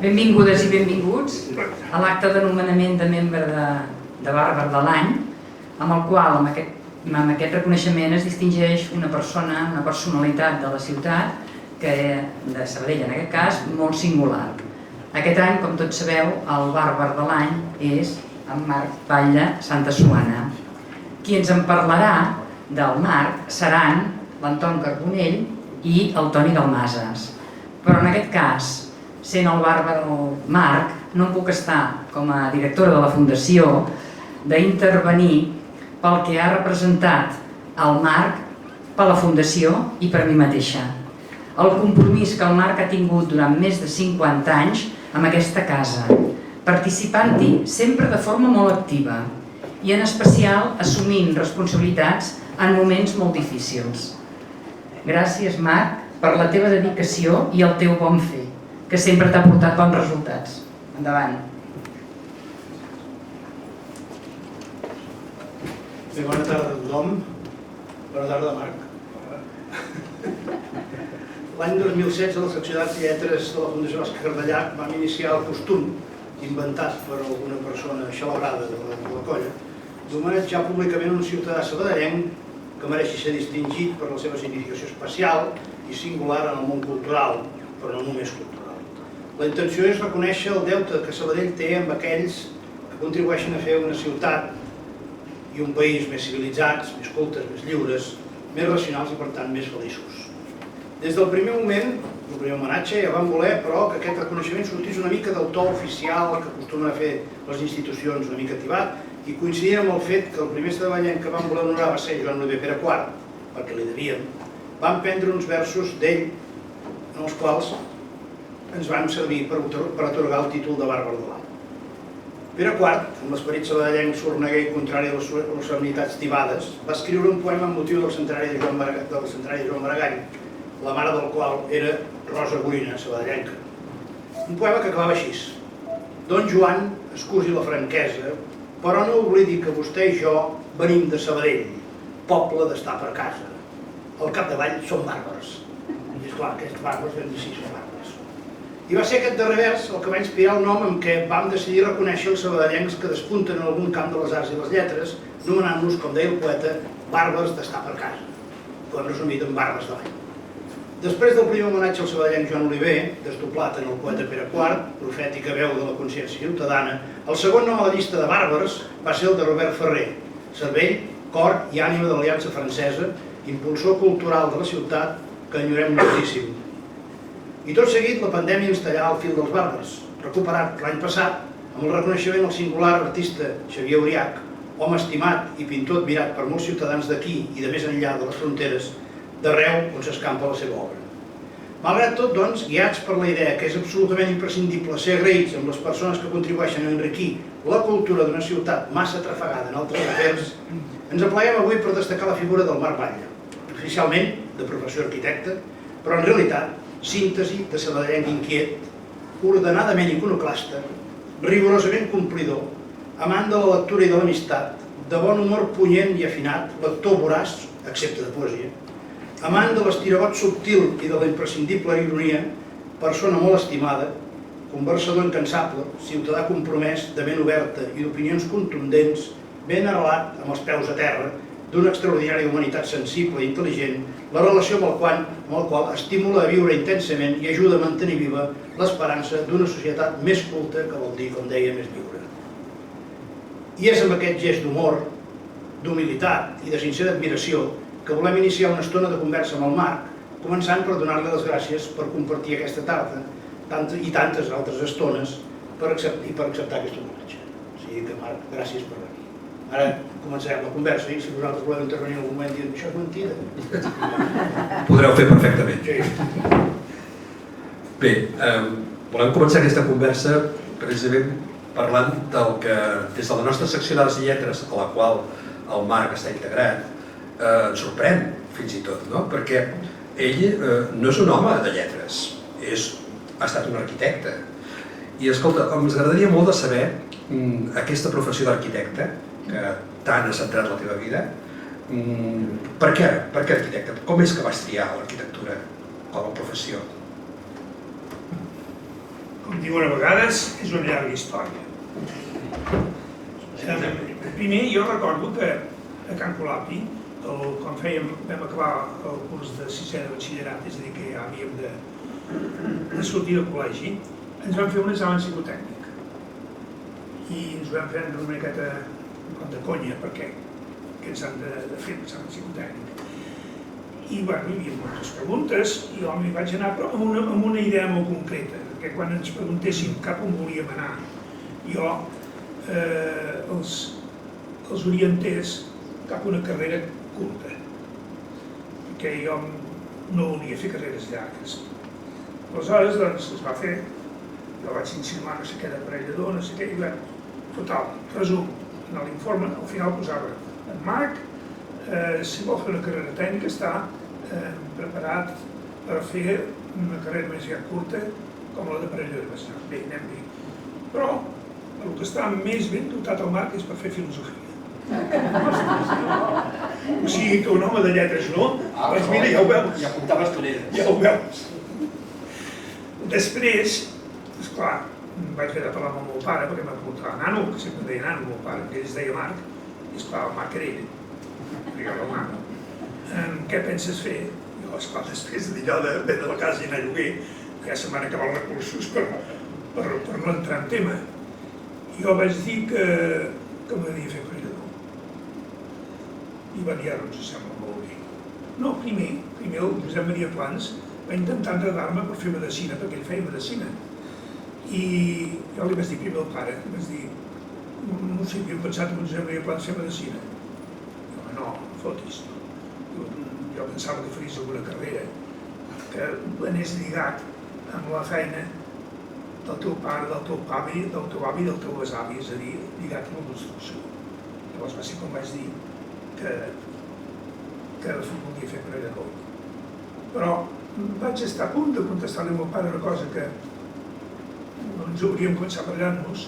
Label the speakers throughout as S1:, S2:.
S1: Benvingudes i benvinguts a l'acte de nomenament de membre de Bàrbar de l'any, amb el qual, amb aquest reconeixement, es distingeix una persona, una personalitat de la ciutat, de Sabadell en aquest cas, molt singular. Aquest any, com tots sabeu, el Bàrbar de l'any és en Marc Batlle Santa Suana. Qui ens en parlarà del Marc seran l'Anton Carbonell i el Toni Dalmases. Però en aquest cas, sent el Bàrbar del Marc, no em puc estar, com a directora de la Fundació, d'intervenir pel que ha representat el Marc per la Fundació i per mi mateixa. El compromís que el Marc ha tingut durant més de 50 anys amb aquesta casa, participant-hi sempre de forma molt activa i en especial assumint responsabilitats en moments molt difícils. Gràcies, Marc, per la teva dedicació i el teu bon fer, que sempre t'ha portat bons resultats. Endavant.
S2: Bé, bona tarda a tothom. Bona tarda, Marc. L'any 2016, la secció d'Arts i Lletres de la Fundació Òscar Cardellac vam iniciar el costum, inventat per alguna persona celebrada de la colla, d'homenatjar públicament un ciutadà sabadellenc que mereixi ser distingit per la seva significació especial i singular en el món cultural, però no només cultural. La intenció és reconèixer el deute que Sabadell té amb aquells que contribueixen a fer una ciutat i un país més civilitzats, més cultes, més lliures, més racionals i, per tant, més feliços. Des del primer moment, el primer homenatge, ja vam voler, però, que aquest reconeixement sortís una mica del to oficial que acostumen a fer les institucions, una mica tibat, i coincidint amb el fet que el primer sabadellenc que vam voler honorar va ser Joan Oliver Pere IV, perquè li devíem, vam prendre uns versos d'ell, en els quals ens van servir per atorgar el títol de Bàrbar de l'any. Pere IV, amb l'esperit sabadellenc sorneguer i contrari a les solemnitats tibades, va escriure un poema amb motiu del centenari de Joan Maragall, la mare del qual era Rosa Gorina, sabadellenca. Un poema que acabava així: Don Joan, excusi la franquesa, però no oblidi que vostè i jo venim de Sabadell, poble d'estar per casa. Al capdavall som bàrbars. I esclar, aquests bàrbars vam dir sí, som bàrbars. I va ser aquest darrer vers el que va inspirar el nom amb què vam decidir reconèixer els sabadellencs que despunten en algun camp de les arts i les lletres, nomenant-los, com deia el poeta, bàrbars d'estar per casa. Podem resumir en bàrbars de l'any. Després del primer homenatge al sabadellenc Joan Oliver, desdoblat en el poeta Pere IV, profètica veu de la consciència ciutadana, el segon nom a la llista de bàrbars va ser el de Robert Ferrer, cervell, cor i ànima de l'Aliança Francesa, impulsor cultural de la ciutat que enyorem moltíssim. I tot seguit la pandèmia ens tallà el fil dels bàrbars, recuperat l'any passat amb el reconeixement al singular artista Xavier Uriach, home estimat i pintor admirat per molts ciutadans d'aquí i de més enllà de les fronteres, d'arreu on s'escampa la seva obra. Malgrat tot, doncs, guiats per la idea que és absolutament imprescindible ser agraïts amb les persones que contribueixen a enriquir la cultura d'una ciutat massa atrafegada en altres afers, ens apleguem avui per destacar la figura del Marc Batlle, oficialment de professió arquitecte, però en realitat síntesi de sabadellenc inquiet, ordenadament iconoclasta, rigorosament complidor, amant de la lectura i de l'amistat, de bon humor punyent i afinat, lector voraç, excepte de poesia, amant de l'estiragot subtil i de la imprescindible ironia, persona molt estimada, conversador incansable, ciutadà compromès, de ment oberta i d'opinions contundents, ben arrelat amb els peus a terra, d'una extraordinària humanitat sensible i intel·ligent, la relació amb el qual estimula a viure intensament i ajuda a mantenir viva l'esperança d'una societat més culta, que vol dir, com deia, més lliure. I és amb aquest gest d'humor, d'humilitat i de sincera admiració que volem iniciar una estona de conversa amb el Marc, començant per donar-li les gràcies per compartir aquesta tarda i tantes altres estones per acceptar aquest homenatge. O sigui que, Marc, gràcies per venir. Ara començarem la conversa i si vosaltres voleu intervenir en algun moment dient això és mentida.
S3: Podreu fer perfectament.
S2: Sí.
S3: Bé, volem començar aquesta conversa precisament parlant del que, des de la nostra secció d'Arts i Lletres, a la qual el Marc està integrat, ens sorprèn fins i tot, no? Perquè ell no és un home de lletres, ha estat un arquitecte. I escolta, ens agradaria molt de saber aquesta professió d'arquitecte, que tant ha centrat la teva vida, per què arquitecte? Com és que vas triar l'arquitectura com a professió?
S4: com diuen a vegades, és una llarga història. Primer, jo recordo que a Can Colapi, quan vam acabar el curs de sisè de batxillerat, és a dir, que ja havíem de sortir del col·legi, ens van fer un examen psicotècnic. I ens ho vam prendre una miqueta de conya, perquè ens han de fer un examen psicotècnic. I hi havia moltes preguntes, i jo m'hi vaig anar, però amb una idea molt concreta, perquè quan ens preguntéssim cap on volíem anar, jo els orientés cap a una carrera curta, perquè jo no volia fer carreres llargues. Aleshores, doncs, es va fer, jo vaig insinuar no sé què d'aparellador, no sé què, i total, resum, en l'informe al final posava en Marc, si vol fer una carrera tècnica està preparat per fer una carrera més curta com la d'aparellador. Bé, anem bé. Però el que està més ben dotat al Marc és per fer filosofia. O sigui que un home de lletres no, doncs mira, ja ho veus.
S3: Ja apuntaves toneres.
S4: Ja ho veus. Després, esclar, vaig haver de parlar amb el meu pare perquè em preguntava Nano, que sempre em deia Nano, el meu pare, que ell es deia Marc, i esclar, el Marc era ell. Digueu-li al Nano. Què penses fer? Jo, esclar, després de dir allò de vendre la casa i anar a lloguer, ja se'm van acabar els recursos per no entrar en tema. Jo vaig dir que m'agradaria fer aparellador. I va dir, ara ens sembla molt bé. No, primer el Josep Maria Plans va intentar enredar-me per fer medicina, perquè ell feia medicina. I jo li vaig dir primer al pare, vaig dir, no sé, havia pensat que el Josep Maria Plans fer medicina. Home, no, fotis. Jo pensava que faries alguna carrera que anés lligat amb la feina del teu pare, del teu avi, del teu besavi, és a dir, lligat amb la construcció. Llavors va ser com vaig dir que volia fer aparellador. Però vaig estar a punt de contestar-li al meu pare una cosa que ens hauríem començat a barallar-nos,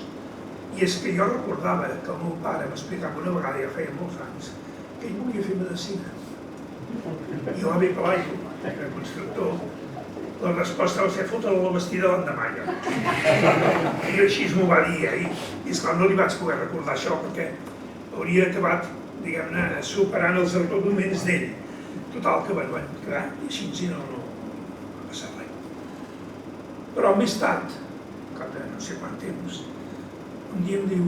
S4: i és que jo recordava que el meu pare m'explicava una vegada, ja feia molts anys, que ell volia fer medicina. I l'avi Pelayo, que era constructor, la resposta va ser fotre la vestida l'endemà. I així m'ho va dir, i esclar, no li vaig poder recordar això perquè hauria acabat, diguem-ne, superant els arguments d'ell. Total, que van quedar i així no va passar res. Però més tard, cap de no sé quant temps, un dia em diu,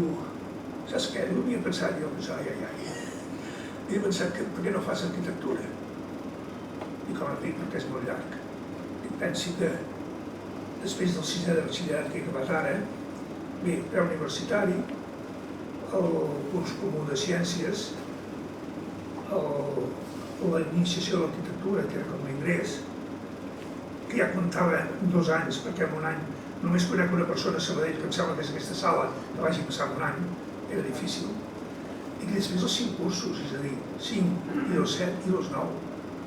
S4: saps què? Jo havia pensat, havia pensat que per què no fas arquitectura? I com et dic, perquè és molt llarg. I pensi que després del sisè de batxillerat que he acabat ara, bé, preuniversitari, el curs comú de ciències, la iniciació de l'arquitectura, que era com l'ingrés, que ja comptava 2 anys, perquè en un any només conec una persona a Sabadell que em sembla que és aquesta sala, que vagi passar un any, era difícil. I després els 5 cursos, és a dir, 5 i 2, 7 i 2, 9,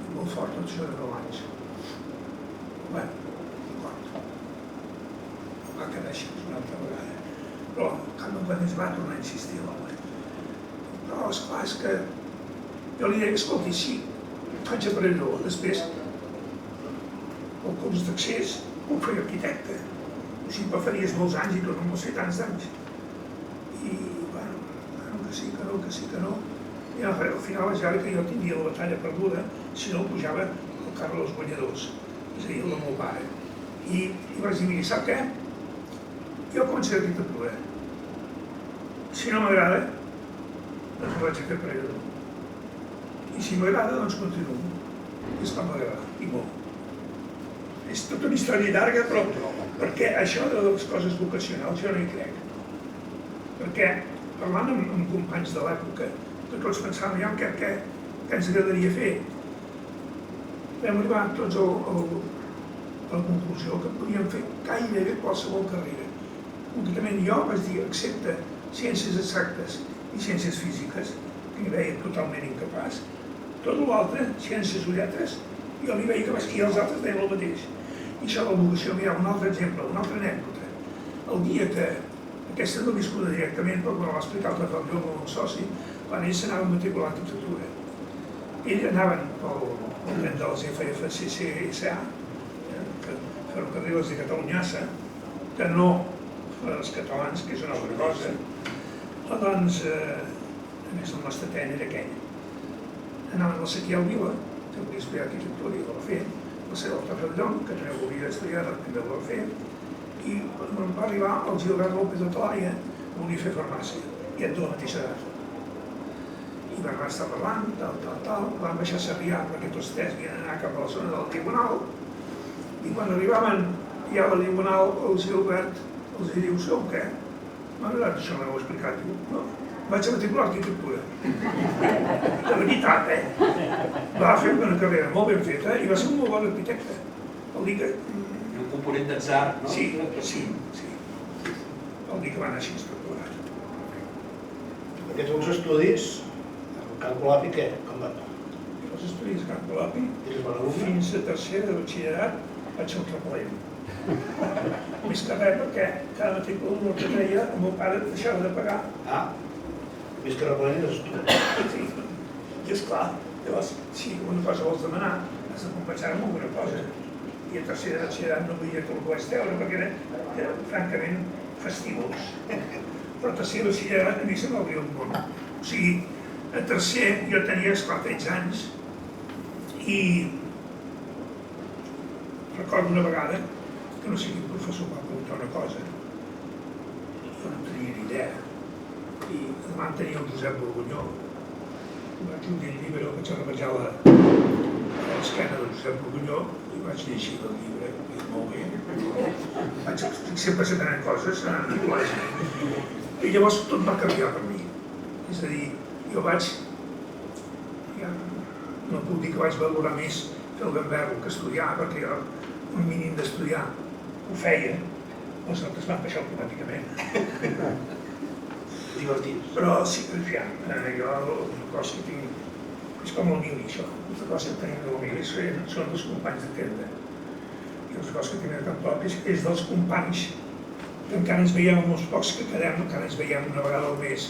S4: molt fort, tot això de 9 anys. Bé, d'acord. Va quedar així una altra vegada. Però quan es va tornar a insistir l'home. Però esclar, és que jo li deia, escolti, sí, faig aparellador, després el curs d'accés puc fer arquitecte. O sigui, faries molts anys i tu no em vols fer tants anys. I, bueno, que sí, que no. I al final vaig veure que jo tindria la batalla perduda si no pujava el carro dels guanyadors, és a dir, el del meu pare. I vaig dir, mira, sap què? Jo començaré arquitectura. Si no m'agrada, doncs ho vaig a fer aparellador. I si m'agrada, doncs continuo. I és com m'agrada, i molt. És tota una història llarga, però perquè això de les coses vocacionals jo no hi crec. Perquè parlant amb companys de l'època, que tots pensàvem ja què ens agradaria fer, vam arribar tots a la conclusió que podíem fer gairebé qualsevol carrera. Concretament jo vaig dir, excepte ciències exactes i ciències físiques, que hi veia totalment incapaç, tot l'altre, ciències o lletres, jo li veia que i els altres deien el mateix. I això de la vocació, mira, un altre exemple, una altra anècdota. El dia que aquesta no viscuda directament, però quan va explicar el Rafael Llop amb el soci, quan ells s'anaven matriculant a arquitectura. Ells anaven pel tren de les FFCCSA, Ferrocarrils de Catalunyassa, que no els catalans, que és una altra cosa. Doncs, a més, el nostre tren era aquell. Anaven al Sequial Vila, que volia estudiar arquitectura i ho va fer, la seva altra Ferrellón, que també volia estudiar, també ho va fer, i quan va arribar el Gilbert López de Talaia, volia fer farmàcia, i ets de la mateixa edat. I van estar parlant, van baixar a Sarrià, perquè tots tres havien d'anar cap a la zona del tribunal, i quan arribaven ja al tribunal, el Gilbert els diu, sou què? M'ha agradat això, m'heu explicat, diu, no, vaig a matricular arquitectura. De veritat, Va fer una carrera molt ben feta i va ser un molt bon arquitecte. Vol dir que...
S3: Un component d'atzar, no?
S4: Sí. Vol dir que va anar així espectacular.
S2: Aquests uns estudis, el Can Colapi, què? Com va?
S4: Els estudis de Can Colapi,
S2: Eres bon alumne?
S4: fins a tercera de batxillerat, vaig ser un trapolent. Més que res perquè cada matrícula el que deia, el meu pare deixava de pagar.
S2: Més que replenent eres tu.
S4: Sí. I esclar, llavors, si una cosa vols demanar, has de compensar amb alguna cosa. I a tercera de batxillerat no volia que el pogués treure perquè era francament fastigós. Però a tercer de batxillerat a mi se m'obria un món. O sigui, a tercer jo tenia, esclar, 13 anys i recordo una vegada que no sé quin professor va preguntar una cosa. Jo no tenia ni idea. I davant tenia el Josep Borgunyó. Vaig obrir el llibre, vaig arrebejar l'esquena del Josep Borgunyó i vaig llegir el llibre, i molt bé. Vaig sempre sapent coses en el col·legi. I llavors tot va canviar per mi. És a dir, jo vaig... No puc dir que vaig valorar més fer el gamberro que estudiar, perquè jo un mínim d'estudiar ho feia, els altres van baixar automàticament.
S2: Divertits.
S4: Però sí, jo una cosa que tinc, és com el Mili, això, una cosa que tenim del Mili, són els companys de tenda. I una cosa que tinc de Can Colapi és dels companys, que encara ens veiem amb els pocs que quedem, encara ens veiem una vegada al mes,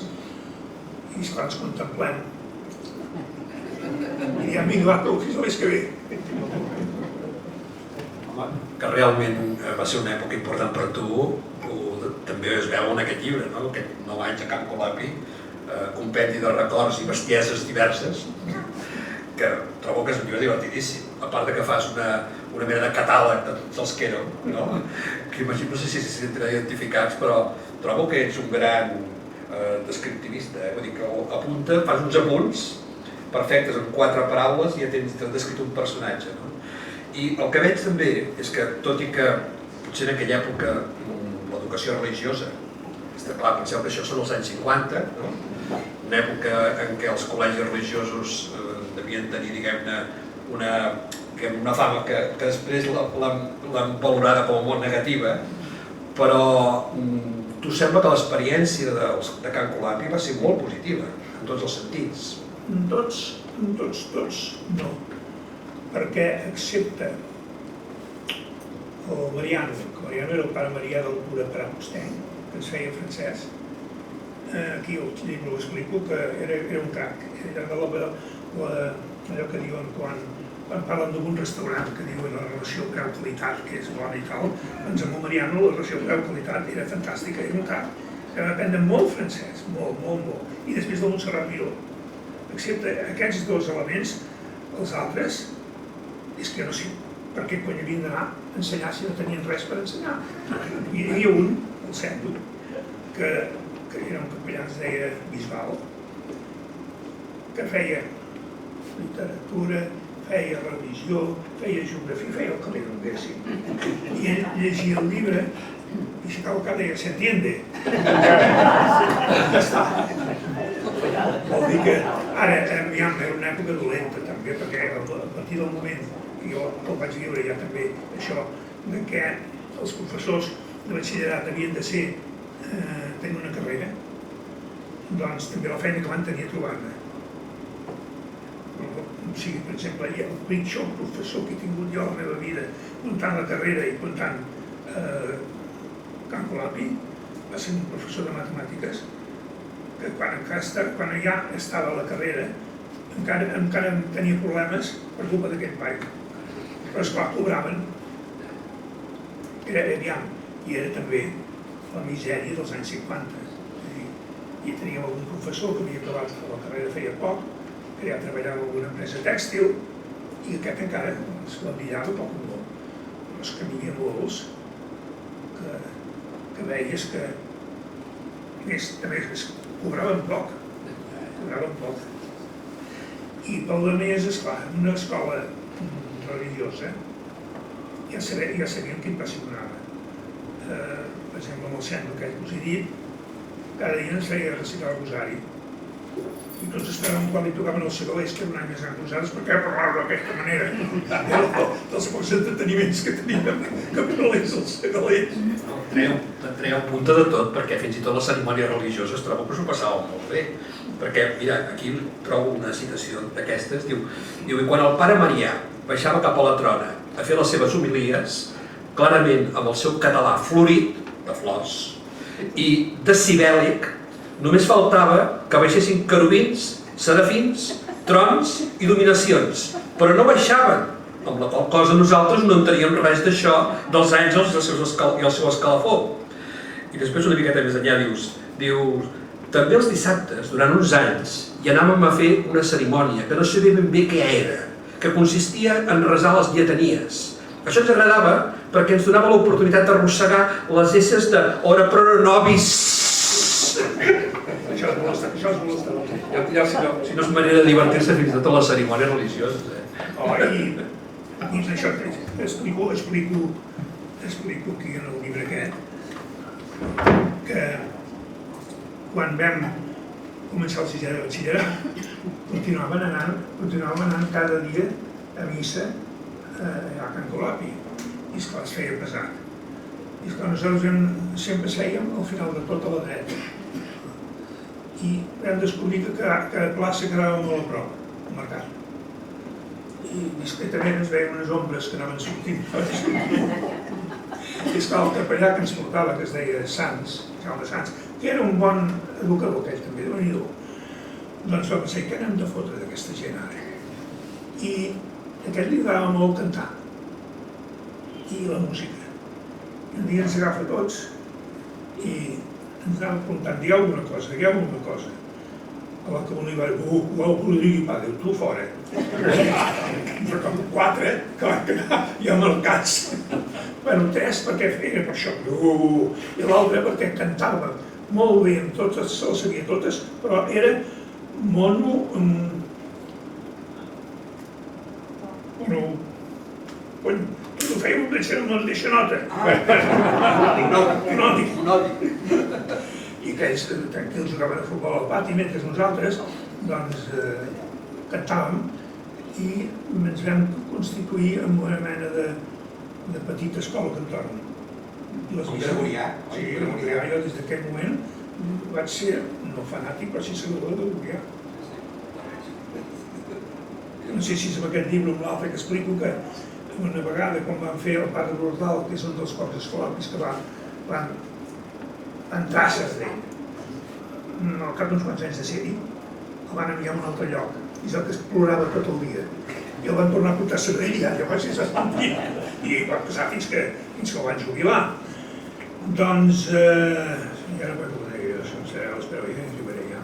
S4: i esclar, ens contemplem. I diem, vinga, va, fins el mes que ve.
S3: Que realment va ser una època important per tu, també es veu en aquest llibre, no? Aquest 9 anys a Can Colapi, compendi de records i bestieses diverses, que trobo que és un llibre divertidíssim, a part de que fas una mena de catàleg de tots els que éreu, no? Que imagino, no sé si s'hi sentirà identificats, però trobo que ets un gran descriptivista, vull dir que apunta, fas uns apunts perfectes en 4 paraules i ja tens descrit un personatge, no? I el que veig també és que, tot i que potser en aquella època l'educació religiosa, està clar, penseu que això són els anys 50, no? Una època en què els col·legis religiosos devien tenir, diguem-ne, una fama que després l'han valorada com a molt negativa, però tu sembla que l'experiència de Can Colapi va ser molt positiva, en tots els sentits.
S4: Tots, no. Perquè excepte el Mariano, que Mariano era el pare Marià del cura Prat Musteny, que ens feia francès, aquí al llibre ho explico, que era un crac, era allò que diuen quan parlen d'un restaurant, que diuen la relació preu-qualitat, que és bona i tal, doncs amb el Mariano la relació preu-qualitat era fantàstica, era un crac, que va aprendre molt francès, molt, i després del Montserrat Miró. Excepte aquests 2 elements, els altres, és que no sé per què quan havien d'anar a ensenyar si no tenien res per ensenyar. Hi havia un, el Sendo, que era un capellà, es deia Bisbal, que feia literatura, feia religió, feia geografia, feia el que li donguessin. I ell llegia el llibre i si cau el cap deia, ¿se entiende? Ja està. Vol dir que ara era una època dolenta també, perquè a partir del moment que jo el vaig viure ja també això, de que els professors de batxillerat havien de tenir una carrera, doncs també la feina que van tenir a trobar-ne. O sigui, per exemple, el pitjor professor que he tingut jo a la meva vida, comptant la carrera i comptant Can Colapi, va ser un professor de matemàtiques que quan ja estava a la carrera encara tenia problemes per culpa d'aquest bike. Però esclar, cobraven. Hi i era també la misèria dels anys 50. I teníem algun professor que havia acabat la carrera feia poc, que ja treballava en alguna empresa tèxtil, i aquest encara es l'enviava poc o molt. Però és que n'hi havia molts que veies que també cobraven poc. I pel de més, esclar, en una escola religiosa ja sabíem què impressionava. Per exemple, amb el centre que us he dit, cada dia ens feia recitar el rosari. I tots esperàvem quan li tocaven els segalers, que era un any més gran que nosaltres, perquè parlava d'aquesta manera dels pocs entreteniments que teníem, que parlés els segalers.
S3: Treu punta de tot, perquè fins i tot la cerimònia religiosa es troba que s'ho passava molt bé. Perquè, mira, aquí trobo una citació d'aquestes, diu, i quan el pare Marià baixava cap a la trona a fer les seves homilies, clarament amb el seu català florit, de flors, i decibèl·lic, només faltava que baixessin querubins, serafins, trons i dominacions, però no baixaven, amb la qual cosa nosaltres no enteníem res d'això dels àngels i el seu escalafó. I després una miqueta més enllà dius, també els dissabtes, durant uns anys, hi anàvem a fer una cerimònia que no sabia ben bé què era, que consistia en resar les lletanies. Això ens agradava perquè ens donava l'oportunitat d'arrossegar les esses de ora pro nobis.
S4: Això és molesta.
S3: Si no és manera de divertir-se fins i tot a les cerimònies religioses.
S4: I dins d'això explico aquí en el llibre aquest que quan vam començar el sisè de batxillerat continuàvem anant cada dia a missa allà a Can Colapi, i esclar es feia pesat. I esclar nosaltres sempre sèiem al final de tot a la dreta i vam descobrir que cada plaça quedava molt a prop, al mercat. I discretament ens veiem unes ombres que anaven sortint. I esclar, el capellà que ens portava, que es deia Sans, Jaume Sans, que era un bon educador aquell també, déu-n'hi-do, doncs va pensar, què anem de fotre d'aquesta gent ara? I aquest li agradava molt cantar i la música. I un dia ens agafa tots i ens anava preguntant, digueu alguna cosa. A la que un li va dir, ho digui, pa, diu, tu fora. Però com 4 que van quedar ja marcats. Bueno, 3 perquè feia per això, i l'altre perquè cantava molt bé, amb totes, se les sabia totes, però era mono... Bueno, ho feia un deixar, no ens deixa nota. Monòdic. I aquells tranquils jugaven a futbol al pati, mentre nosaltres cantàvem i ens vam constituir en una mena de petita escola cantora.
S5: Com gregorià?
S4: Sí, gregorià. Jo des d'aquell moment vaig ser, no fanàtic, però sí seguidor de gregorià. No sé si és amb aquest llibre o amb l'altre que explico que una vegada quan van fer el Padre Bordal, que és un dels pocs escolapis que van entrar a Sabadell, al cap d'uns quants anys de ser-hi, el van enviar a un altre lloc, i jo que plorava tot el dia. I el van tornar a portar a Sabadell i ja vaig ser sentit. I va passar fins que el van jubilar. Doncs, ja no recordo què deia, espera, ja ens jubilaré ja.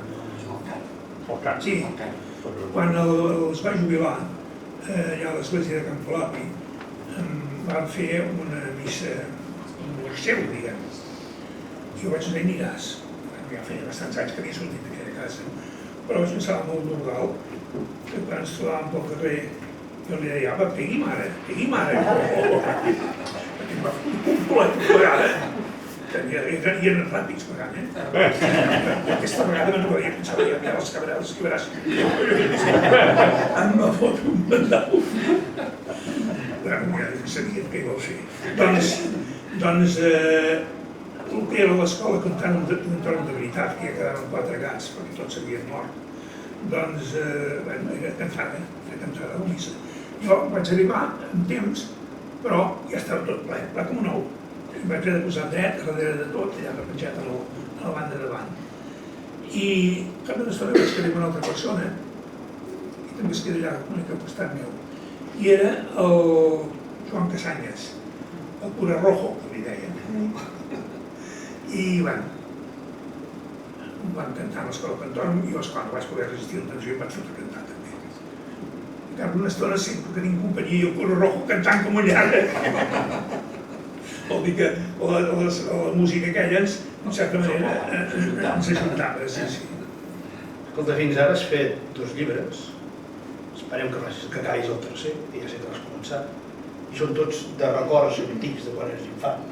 S4: Sí, quan els va jubilar, allà a l'església de Can Colapi, van fer una missa, un morceu, diguem. I jo vaig dir, aniràs. Ja feia bastants anys que havia sortit d'aquella casa. Però vaig pensar molt normal, que quan ens trobàvem pel carrer, jo li deia, apa, pegui mare. Perquè em va fer un complet una vegada. I eren ràpids pagant, Aquesta vegada me'n recordia, pensava, ja les cabrades que veràs. Em va fotre un bandau. Ja sabien què hi vau fer. Doncs, el que era l'escola cantant un torn de veritat, que ja quedaven 4 gats, perquè tots s'havien mort, doncs, era cantada a la missa. Jo vaig arribar en temps, però ja estava tot ple com un ou. Em vaig haver de posar dret, darrere de tot, allà repenjat a la banda davant. I cap d'una estona vaig quedar amb una altra persona, i també es queda allà una mica al costat meu, i era el Joan Casanyes, el cura rojo, que li deien. I, bueno, vam cantar a l'escola Cantònom i, esclar, no vaig poder resistir la tensió i vaig fotre a cantar també. Encara una estona sempre que tinc companyia i el cura rojo cantant com un llarg. Vol dir que la música aquella, en certa manera, ens ajuntava, sí.
S2: Escolta, fins ara has fet 2 llibres, esperem que acabis el tercer, que ja sé que l'has començat, i són tots de records antics de quan eres infant.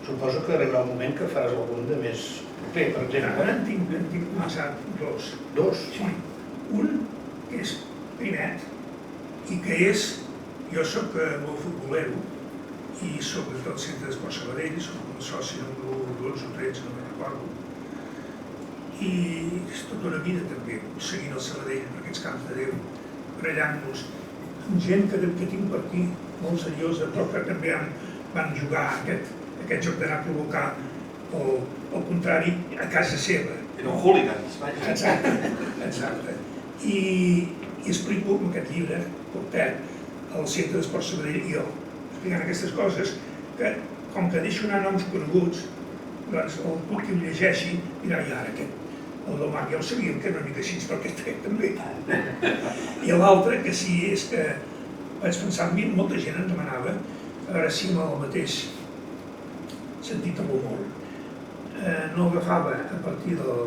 S2: Suposo que arribarà un moment que faràs algun de més proper, per exemple.
S4: Ara en tinc començat 2.
S2: 2?
S4: Sí. Un que és primet i que és, jo soc molt futbolero i soc del Centre d'Esport Sabadell, soc un soci número 12 o 13, no me'n recordo. I és tota una vida també, seguint el Sabadell per aquests camps de Déu, barallant-nos amb gent que tinc per aquí, molt seriosa, però que també van jugar aquest joc d'anar a provocar el contrari a casa seva.
S5: Eren hooligans, vaja.
S4: Exacte. I explico en aquest llibre, curtet, al Centre d'Esport Sabadell i jo, explicant aquestes coses, que com que deixo anar noms coneguts, doncs el puc que ho llegeixi dirà, i ara aquest, el del Marc ja ho sabíem que era una mica així, però aquest també. I l'altre, que sí, és que vaig pensar en mi, molta gent em demanava, a veure si amb el mateix sentit de l'humor no agafava a partir del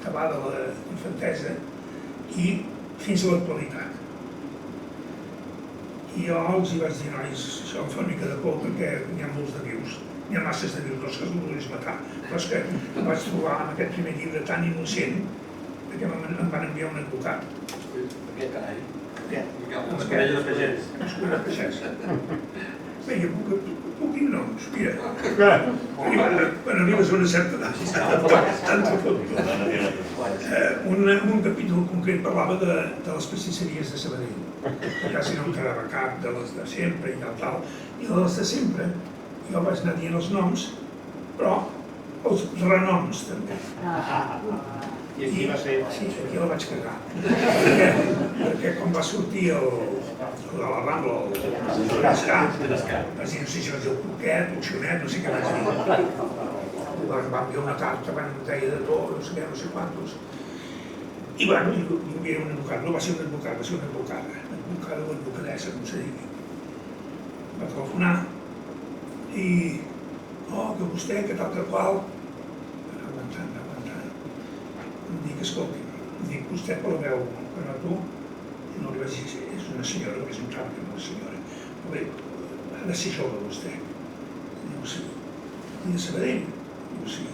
S4: acabar de la infantesa i fins a l'actualitat. I jo els hi vaig dir, nois, això em fa una mica de por perquè n'hi ha molts de vius. N'hi ha masses de vius, no és que els voldries matar, però és que em vaig trobar en aquest primer llibre tan innocent que em van enviar un advocat.
S5: Per què, carai?
S2: Què?
S5: Les querelles dels pagès.
S4: Les querelles dels pagès. Bé, jo puc dir noms, mira. Quan arribes a una certa edat, tanta foto. Un capítol concret parlava de les pastisseries de Sabadell, que quasi no em quedava cap, de les de sempre i tal. I de les de sempre, jo vaig anar dient els noms, però els renoms també.
S2: I aquí va ser...
S4: Sí, aquí la vaig cagar. Perquè quan va sortir el de la Rambla, el Descar, vaig dir, no sé si vaig dir el Cuquet, el Xionet, no sé què vaig dir. Vam enviar una carta, em deia de tot, no sé què, no sé quantos. I bueno, hi havia un advocat, no va ser un advocat, va ser una advocada o advocadessa, com se digui. Va telefonar i, que vostè, que tal que qual, aguantant. Em dic, escolti, vostè per la veu, però tu, no li vaig dir, és una senyora, és un tram que no és una senyora. Però bé, ha de ser jove vostè. Diu, sí. I de Sabadell? Diu, sí.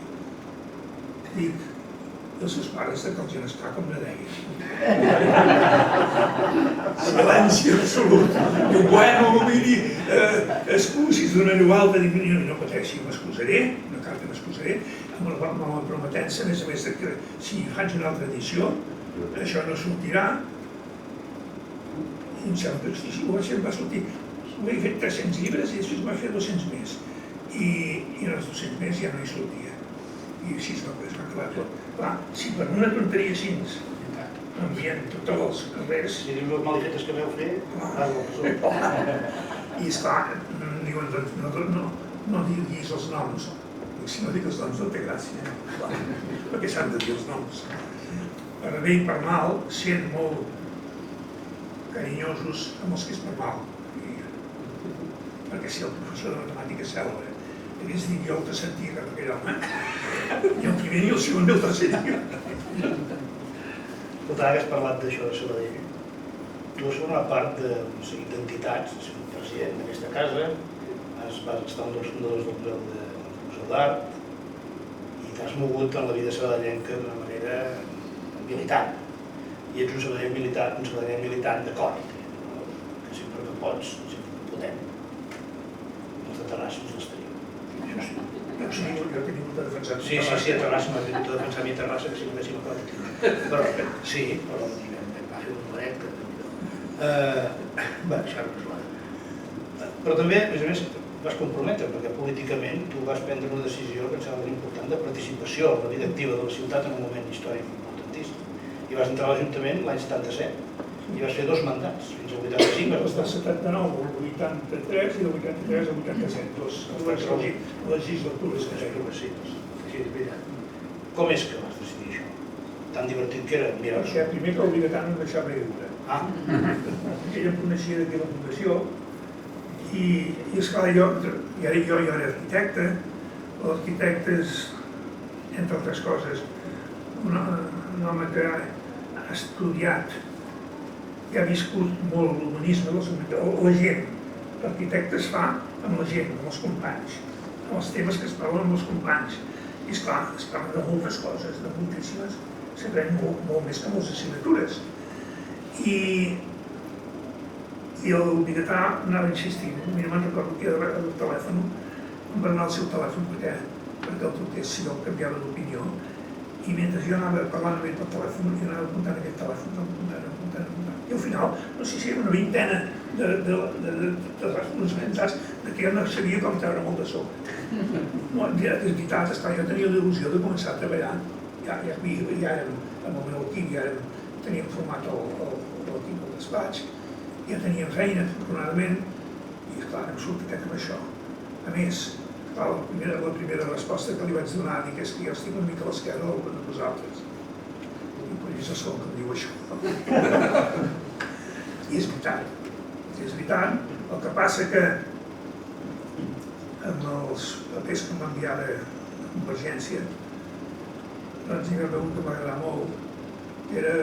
S4: Dic, i els seus pares de cal gent estar com la deia. Silenci absolut. Diu, bueno, miri, excusis d'una neu alta. Dic, no pateixi, m'excusaré, una carta m'excusaré, amb la prometença, a més que si faig una altra edició, això no sortirà. I em sembla que si ho va sortir, ho he fet 300 llibres i després va fer 200 més. I en els 200 més ja no hi sortia. I així es va acabar tot. Clar, si per una tonteria així envien tots els carrers...
S2: Si dius les malifetes que veu fer, vas a la presó.
S4: I esclar, diuen, no diguis els noms. Si no dic els noms no té gràcia, perquè s'han de dir els noms. Per bé i per mal, sent molt carinyosos amb els que és per mal. Perquè si el professor de matemàtiques Selva hagués dit jo el que sentia cap aquell home, ni el primer ni el segon ni el tercer dia.
S2: Escolta, ara que has parlat d'això de Sabadell, tu has format part d'un seguit d'entitats, has sigut president d'aquesta casa, vas estar un dels fundadors del Museu d'Art i t'has mogut en la vida sabadellenca d'una manera militant. I ets un sabadellenc militant de cor, que sempre que pots, sempre que podem. Els de Terrassa ens les tenim.
S4: Jo he tingut de defensar.
S2: Sí, a Terrassa m'ha tingut de defensar a mi a Terrassa, que si no véssim a cor. Però sí, però vam fer un plec. Va, deixar-nos-la. Però també, a més a més, vas comprometre, perquè políticament tu vas prendre una decisió que em sembla important de participació en la vida activa de la ciutat en un moment històric importantíssim. I vas entrar a l'Ajuntament l'any 77. I vas fer 2 mandats, fins al 85.
S4: Des del 79 al 83 i del 83 al 87, dues legislatures que
S2: Sí, és veritat. Com és que vas decidir això? Tan divertit que era mirar-ho.
S4: Perquè primer que el Vigatà no em deixava viure.
S2: Ah,
S4: Ell em coneixia d'aquí a la fundació i esclar, jo era arquitecte. L'arquitecte és, entre altres coses, un home que ha estudiat i ha viscut molt l'humanisme, la gent. L'arquitecte es fa amb la gent, amb els companys, amb els temes que es parlen amb els companys. I esclar, es parlen de moltes coses, de moltíssimes, s'aprèn molt més que moltes assignatures. I el Vigatà anava insistint, mira, me'n recordo que el telèfon, em va anar al seu telèfon perquè el truqués si jo canviava d'opinió, i mentre jo anava parlant amb ell per telèfon, jo anava apuntant aquest telèfon, apuntant. I al final, no sé si era una vintena de responsabilitats de que jo no sabia com treure molt de sobre. No, és veritat, esclar, jo tenia l'il·lusió de començar a treballar, ja érem amb el meu equip, ja teníem format l'equip del despatx, ja teníem feina, afortunadament, i esclar, hem sortit amb això. A més, clar, la primera resposta que li vaig donar dic és que jo estic una mica a l'esquerra de vosaltres. I per això sol que em diu això. I és veritat. El que passa que amb els papers que em va enviar de Convergència, doncs hi va haver un que m'agradava molt, que era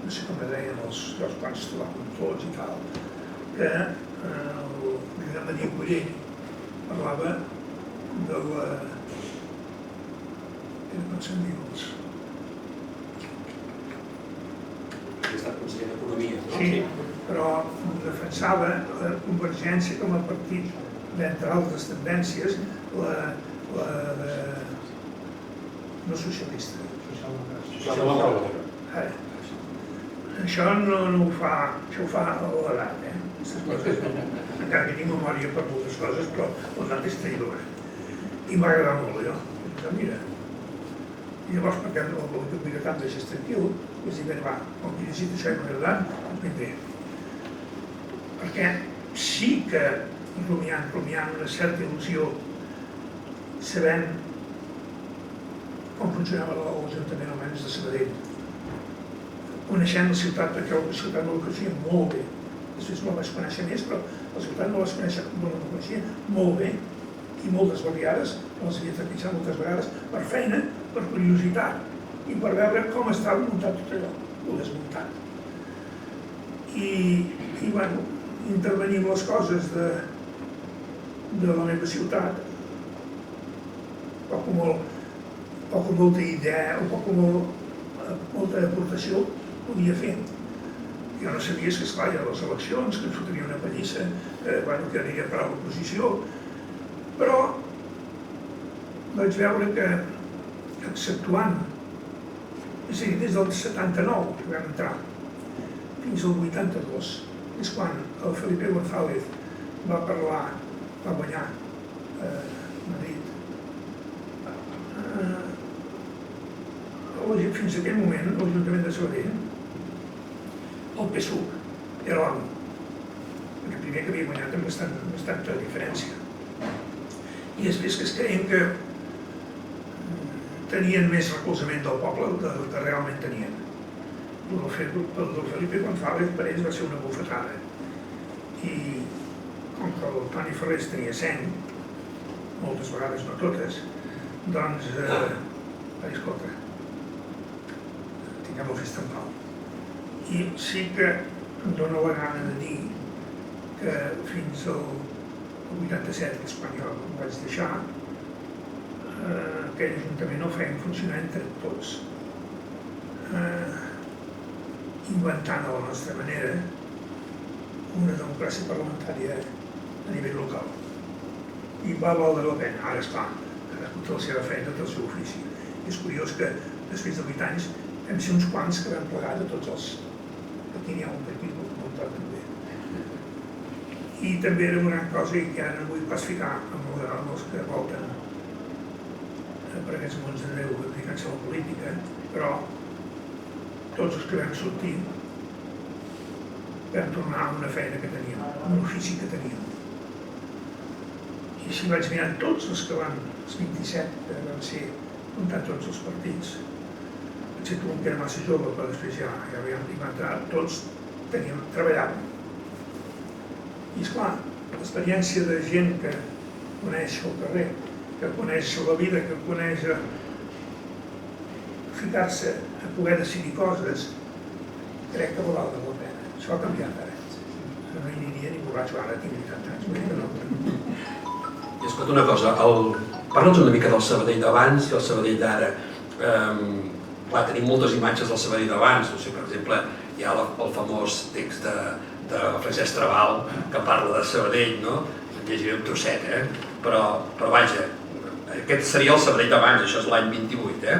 S4: no sé com es deien els quants trobàvem tots i tal, que el Josep Maria Collell parlava de la... com se'n diu?
S5: Ha estat conseller d'Economia.
S4: Sí, però defensava la Convergència com a partit, d'entre altres tendències, la de... no socialista. Això no ho fa, això ho fa l'edat, encara que tinc memòria per moltes coses, però l'edat és traïdora. I m'ha agradat molt, allò. Mira. I llavors, perquè el Vigatà em deixés tranquil, vaig dir, va, com que he llegit això i m'ha agradat, doncs ben bé. Perquè sí que rumiant una certa il·lusió, sabent com funcionava l'Ajuntament almenys de Sabadell, coneixent la ciutat, perquè la ciutat no la coneixia molt bé. Després no la vaig conèixer més, però la ciutat no la coneixia molt bé i moltes vegades, les havia trepitjat moltes vegades per feina, per curiositat i per veure com estava muntat tot allò, o desmuntat. I bueno, intervenir en les coses de la meva ciutat, poc o molta idea o poc o molta aportació podia fer. Jo no sabia que, esclar, hi ha les eleccions, que ens fotria una pallissa, que aniria per a l'oposició, però vaig veure que exceptuant, és a dir, des del 79 que vam entrar fins al 82, és quan el Felipe González va guanyar a Madrid. Fins a aquell moment, l'Ajuntament de Sabadell, el PSUV era l'amo, perquè primer que havia guanyat amb bastanta diferència. I després que es creien que tenien més recolzament del poble del que realment tenien. El del Felipe González per ells va ser una bufetada. I com que el Toni Ferrés tenia seny, moltes vegades no totes, doncs va dir, escolta, tinguem el festa en pau. I sí que em dóna la gana de dir que fins al 87, que és quan jo em vaig deixar, aquell ajuntament el feien funcionar entre tots, inventant a la nostra manera una democràcia parlamentària a nivell local. I va valdre la pena. Ara, esclar, cadascú té la seva feina, té el seu ofici. És curiós que després de 8 anys vam ser uns quants que vam plegar de tots els... Aquí n'hi ha un petit muntat també. I també era una gran cosa, i que ara no vull pas ficar amb els que volten per aquests mons de Déu dedicant-se a la política, però tots els que vam sortir vam tornar a una feina que teníem, a un ofici que teníem. I així vaig mirant tots els que van, els 27, que van ser, comptant tots els partits, excepte un que era massa jove, però després ja havíem entrar, tots treballaven. I esclar, l'experiència de gent que coneix el carrer, que coneix la vida, que coneix ficar-se a poder decidir coses, crec que val la pena. Això ha canviat ara. No hi aniria ni borratxo, ara tinc 80 anys, vull dir que no.
S3: I escolta una cosa, parla'ns una mica del Sabadell d'abans i el Sabadell d'ara. Clar, tenim moltes imatges del Sabadell d'abans, no sé, per exemple, hi ha el famós text de Francesc Trabal que parla de Sabadell, no? En llegiré un trosset, però vaja, aquest seria el Sabadell d'abans, això és l'any 28,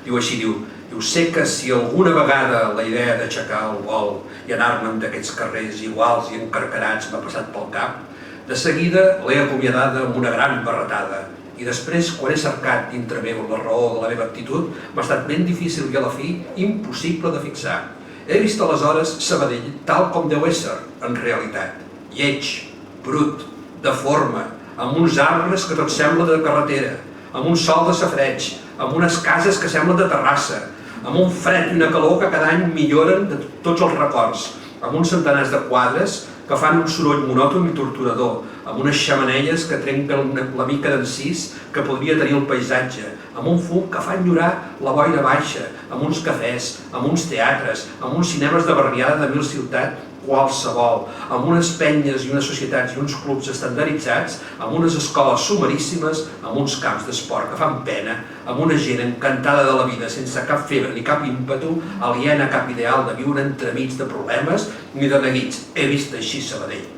S3: Diu així, diu, sé que si alguna vegada la idea d'aixecar el vol i anar-me'n d'aquests carrers iguals i encarcarats m'ha passat pel cap, de seguida l'he acomiadada amb una gran barretada i després, quan he cercat dintre meu la raó de la meva actitud, m'ha estat ben difícil i a la fi impossible de fixar. He vist aleshores Sabadell tal com deu ésser, en realitat, lleig, brut, deforme, amb uns arbres que tot sembla de carretera, amb un sol de safareig, amb unes cases que semblen de terrassa, amb un fred i una calor que cada any milloren de tots els records, amb uns centenars de quadres que fan un soroll monòton i torturador, amb unes xemeneies que trenquen la mica d'encís que podria tenir el paisatge, amb un fum que fa enyorar la boira baixa, amb uns cafès, amb uns teatres, amb uns cinemes de barriada de mil ciutat qualsevol, amb unes penyes i unes societats i uns clubs estandarditzats, amb unes escoles sumaríssimes, amb uns camps d'esport que fan pena, amb una gent encantada de la vida sense cap febre ni cap ímpetu, aliena a cap ideal de viure entremig de problemes ni de neguits. He vist així Sabadell.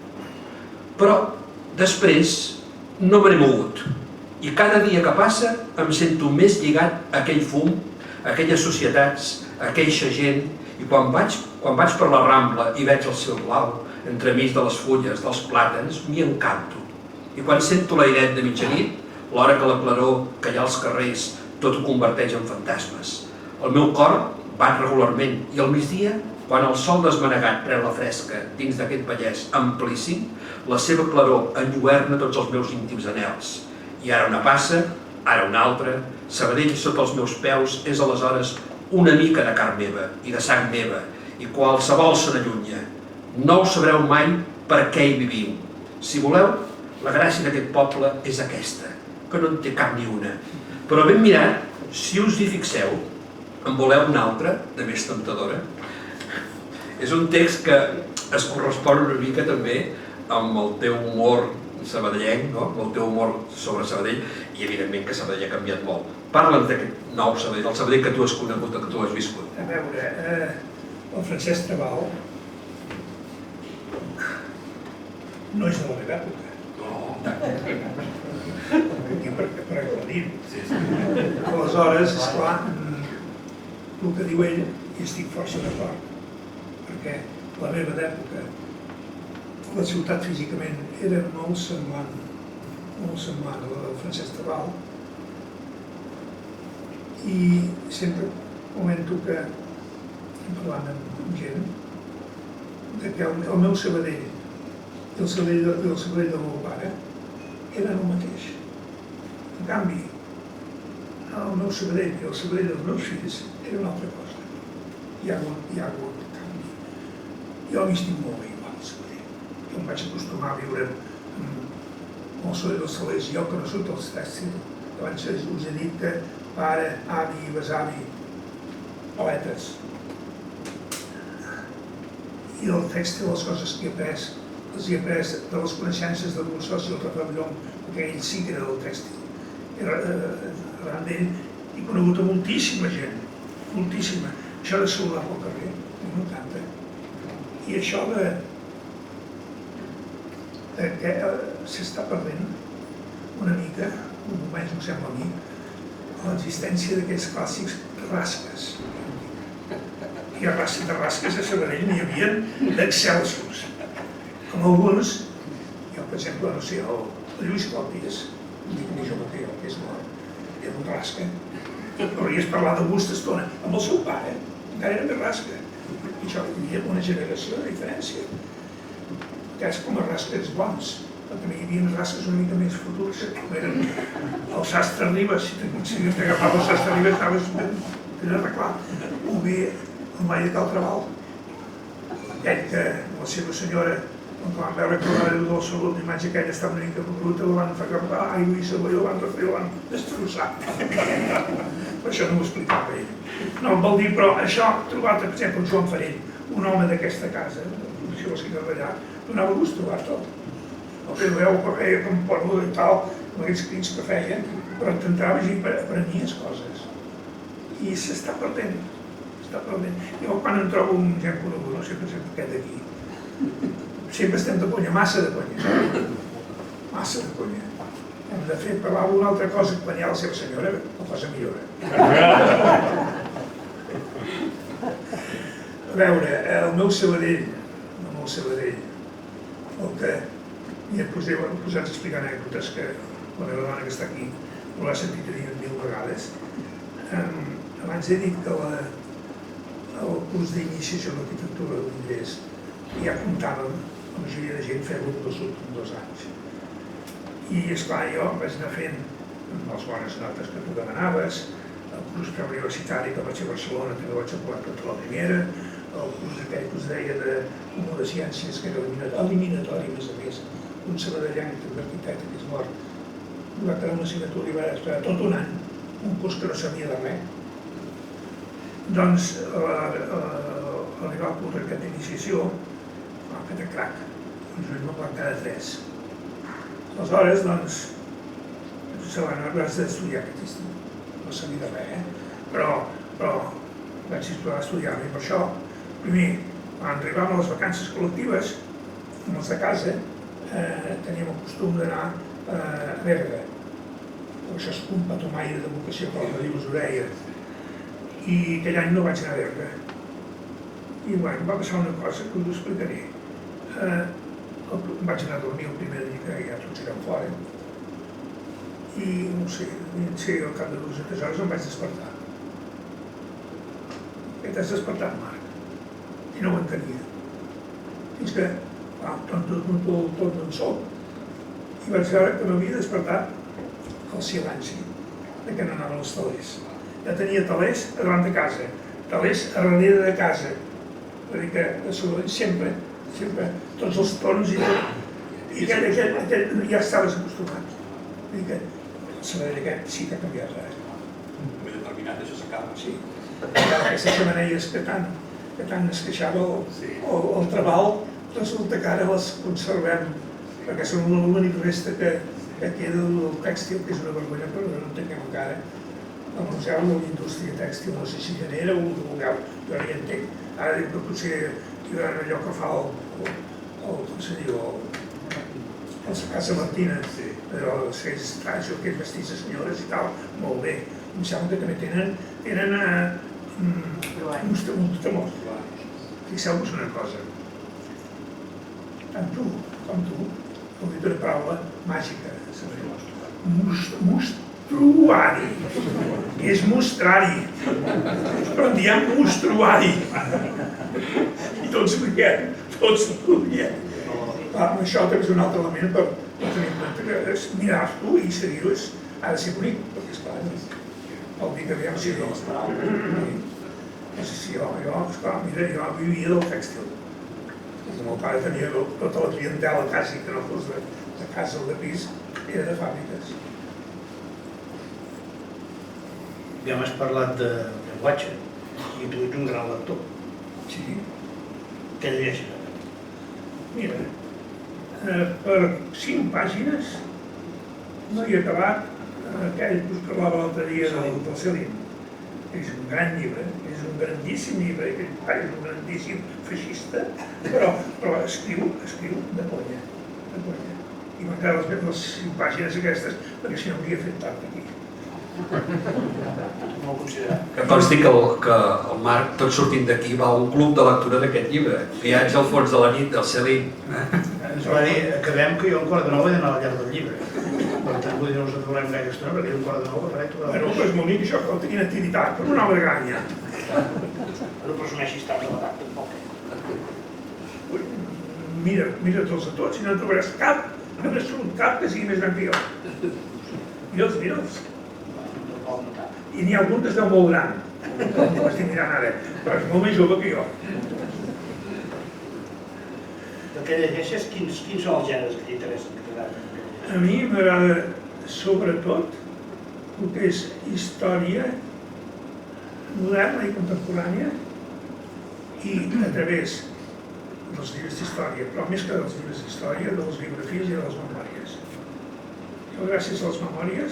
S3: Però després no me n'he mogut i cada dia que passa em sento més lligat a aquell fum, a aquelles societats, a aquella gent, i quan vaig per la Rambla i veig el cel blau, entremig de les fulles, dels plàtans, m'hi encanto. I quan sento l'airet de mitjanit, l'hora que la claror que hi ha als carrers tot ho converteix en fantasmes. El meu cor bat regularment i al migdia, quan el sol desmanegat pren la fresca dins d'aquest Vallès amplíssim, la seva claror enlluerna tots els meus íntims anhels. I ara una passa, ara una altra, Sabadell sota els meus peus és aleshores una mica de carn meva i de sang meva, i qualsevol se n'allunya. No ho sabreu mai per què hi viviu. Si voleu, la gràcia d'aquest poble és aquesta, que no en té cap ni una. Però ben mirat, si us hi fixeu, en voleu una altra, de més temptadora? És un text que es correspon una mica també amb el teu humor sabadellenc, no? El teu humor sobre Sabadell, i evidentment que Sabadell ha canviat molt. Parla'ns d'aquest nou Sabadell, el Sabadell que tu has conegut, que tu has viscut.
S4: A veure, el Francesc Trabal no és de la meva època. Aquí per aclarir-ho. Aleshores, esclar, el que diu ell, hi estic força d'acord, perquè la meva època, la ciutat físicament era molt semblant a la del Francesc Trabal, i sempre comento que, parlant amb gent, que el meu Sabadell i el Sabadell del meu pare eren el mateix. En canvi, el meu Sabadell i el Sabadell dels meus fills era una altra cosa. Hi ha hagut canvi. Jo m'hi estic molt bé igual, al Sabadell. Jo em vaig acostumar a viure amb el Sabadell dels Salers, jo que no soc dels tèxtils. Abans us he dit que pare, avi, besavi, paletes. I el tèxtil, les coses que he après, les he après de les coneixences de mon soci, el Torrellón, perquè ell sí que era del tèxtil. Arran d'ell he conegut a moltíssima gent, moltíssima. Això de saludar pel carrer, m'encanta. I això que s'està perdent una mica, almenys em sembla a mi, l'existència d'aquests clàssics rasques. I a rasques a Sabadell n'hi havia d'excelsos. Com alguns, jo per exemple, no sé, el Lluís Còpies, ni jo mateix, que és mort, era un rasca. Podries parlar de gust estona. Amb el seu pare, encara era més rasca. I això hi havia una generació de diferència. Que és com els rastres bons, perquè hi havia races una mica més futurs, com eren el sastre Ribes, si t'agafava el sastre Ribes anaves ben arreglat, o bé el Mai de Cal Trabal, aquell que la seva senyora, quan van veure que la del salut l'imatge aquella estava una mica bruta, la van fer agafar aigua i sabó i la van refreir, la van destrossar. Per això no ho explicava ell. No em vol dir, però això, trobar, per exemple, en Joan Farell, un home d'aquesta casa, si vols que d'allà, donava gust trobar-te'l. El que veu que feia com porno i tal, amb aquests crits que feia, però t'entraves i aprenies coses. I s'està perdent, s'està perdent. Jo quan em trobo un gent conegut, no sé per exemple aquest d'aquí, sempre estem de conya, massa de conya. Massa de conya. Hem de fer parlar d'una altra cosa que quan hi ha la seva senyora, la cosa millora. A veure, el meu Sabadell, el que m'hi he posat a explicar anècdotes que la meva dona que està aquí ho l'ha sentit a dir 1000 vegades. Abans he dit que el curs d'iniciació en l'arquitectura de l'Ingrés ja comptàvem, la majoria de gent feia un curs en 2 anys. I esclar, jo vaig anar fent amb les bones notes que tu demanaves, el curs preuniversitari que vaig a Barcelona, que vaig aprovar tota la primera, el curs aquell que us deia de Comú de Ciències, que era eliminatori, a més, un sabadellenc d'arquitecte que és mort, va quedar una assignatura i va esperar tot un any, un curs que no sabia de res. Doncs, arribar al curs aquest d'iniciació, va fer de crac, ens vam plantar de 3. Aleshores, doncs, vaig d'estudiar aquest estiu, no sabia de res, però vaig estudiar-me per això. Primer, quan arribàvem a les vacances col·lectives, amb els de casa, teníem el costum d'anar a Berga. Això és un patomaire de vocació, com diu les orelles. I aquell any no vaig anar a Berga. I bueno, va passar una cosa que us explicaré. Vaig anar a dormir el primer dia que ja tots eren fora. I no sé, al cap de 2 o 3 hores em vaig despertar. Què t'has despertat, Marc? I no ho entenia. Fins que, tot d'on soc, i vaig veure que m'havia despertat el silenci, que no anaven els talers. Ja tenia talers a davant de casa, talers a darrere de casa. Vull dir que a Sabadell sempre, tots els torns i tot. I aquell ja estaves acostumat. Vull dir que el Sabadell aquest sí que ha canviat res.
S5: Ben determinat, això s'acaba.
S4: Sí. Aquestes xemeneies que tant es queixava el Trabal, resulta que ara les conservem, perquè són l'únic resta que queda del tèxtil, que és una vergonya, però no entenguem encara. El Museu de la Indústria Tèxtil, no sé si genera o el que vulgueu, jo no hi entenc. Ara dic que potser hi ha allò que fa com se diu, el Casa Martina, però els traços, aquests vestits de senyores i tal, molt bé. Em sembla que també tenen uns temors. Fixeu-vos una cosa. Tant tu com tu heu dit una paraula màgica. Mostruari. És mostrari. Però en diem mostruari. I tots ho diem. Això també és un altre element per tenir en compte que mirar-t'ho i seguir-ho ha de ser bonic, perquè esclar, vol dir que aviam si no. Esclar, mira, jo vivia del tèxtil. El meu pare tenia tota la clientela quasi, que no fos de casa o de pis, era de fàbriques.
S2: Ja m'has parlat de llenguatge i tu ets un gran lector.
S4: Sí.
S2: Què llegeixes?
S4: Mira, per 5 pàgines no hi he acabat aquell que us parlava l'altre dia del Celim. És un gran llibre, és un grandíssim llibre, aquell pare és un grandíssim feixista, però escriu de conya. I m'encara les 5 pàgines aquestes, perquè si no hauria fet tard aquí.
S2: No ho considerat.
S3: Que consti que el Marc, tot sortint d'aquí, va a un club de lectura d'aquest llibre. Viatge al fons de la nit, del Celim.
S2: Ens va dir, acabem que jo un quart de 9 he d'anar al llarg del llibre. Per tant, vull dir, no us aturem gaire estona, perquè un quart de 9 que faré tot.
S4: Bueno, és molt bonic això, que no tinguin activitat, per una verganya.
S2: No presumeixis tant de l'edat, tampoc.
S4: Mira-te'ls a tots i no en trobaràs cap, en absolut cap que sigui més gran que jo. Mira'ls. I n'hi ha algun que es veu molt gran. No estic mirant ara, però és molt més jove que jo.
S2: Del que llegeixes, quins són els gèneres que t'interessen?
S4: A mi m'agrada sobretot el que és història moderna i contemporània i a través dels llibres d'història, però més que dels llibres d'història, de les biografies i de les memòries. Jo, gràcies a les memòries,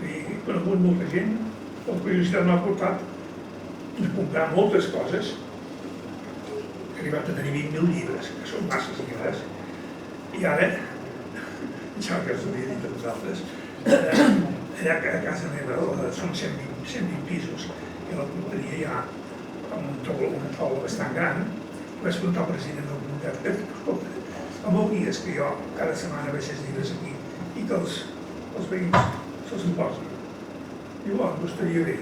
S4: he conegut molta gent, la curiositat m'ha portat a comprar moltes coses. He arribat a tenir 20.000 llibres, que són masses llibres, i ara, em sembla que us ho havia dit a vosaltres, allà a casa meva són 120 pisos, i a la porteria hi ha una taula bastant gran. Vaig preguntar al president del comunitat, escolta, com ho dies que jo cada setmana baixés llibres aquí i que els veïns se'ls emporten? Diu, doncs estaria bé.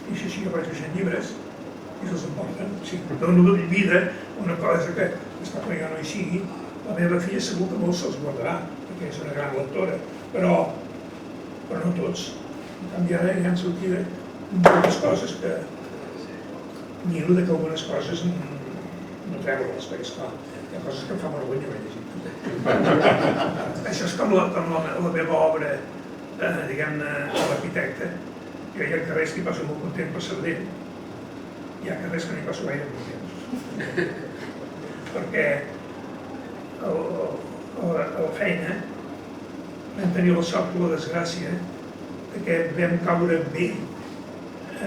S4: I així jo vaig baixant llibres i se'ls emporten. Sí, dono vida una cosa que, està clar que jo no hi sigui, la meva filla segur que molt se'ls guardarà, perquè és una gran lectora, però no tots. En canvi, ara hi han sortit moltes coses que miro que algunes coses no treure-les, perquè esclar, hi ha coses que em fa vergonya haver llegit. Això és com la meva obra, diguem-ne, de l'arquitecte. Jo hi ha carrers que hi passo molt content per Sabadell, hi ha carrers que no hi passo gaire content. Perquè a la feina vam tenir la sort o la desgràcia que vam caure bé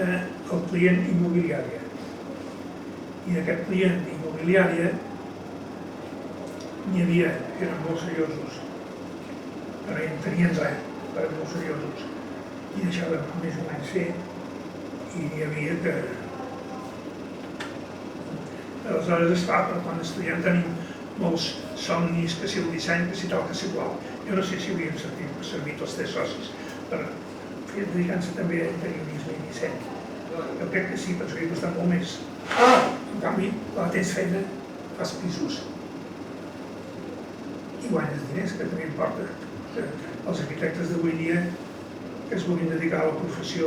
S4: el client immobiliària. I d'aquest client immobiliària n'hi havia que eren molt seriosos, que no en tenien res, però eren molt seriosos, i deixaven més o menys fer, i n'hi havia que... Aleshores es fa, però quan estudiant tenim molts somnis, que si el disseny, que si tal, que si qual. Jo no sé si hauríem servit els 3 socis per dedicar-se també a interiorisme i disseny. Jo crec que sí, però hauria costat molt més. En canvi, quan tens feina, fas pisos i guanyes diners, que també importa. Els arquitectes d'avui dia que es vulguin dedicar a la professió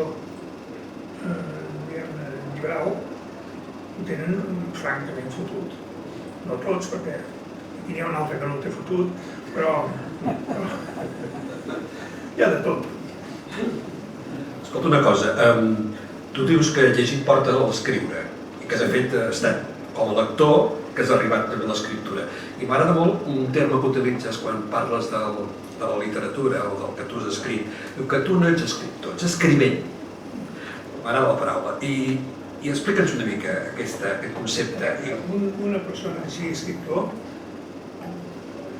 S4: liberal ho tenen francament fotut. No tots, perquè aquí n'hi ha un altre que no ho té fotut, però hi ha de tot.
S3: Escolta una cosa, tu dius que llegir porta a l'escriure i que de fet has estat com a lector que has arribat també a l'escriptura. I m'agrada molt un terme que utilitzes quan parles de la literatura o del que tu has escrit. Diu que tu no ets escriptor, ets escrivent. M'agrada la paraula. I explica'ns una mica aquest concepte.
S4: Una persona que sigui escriptor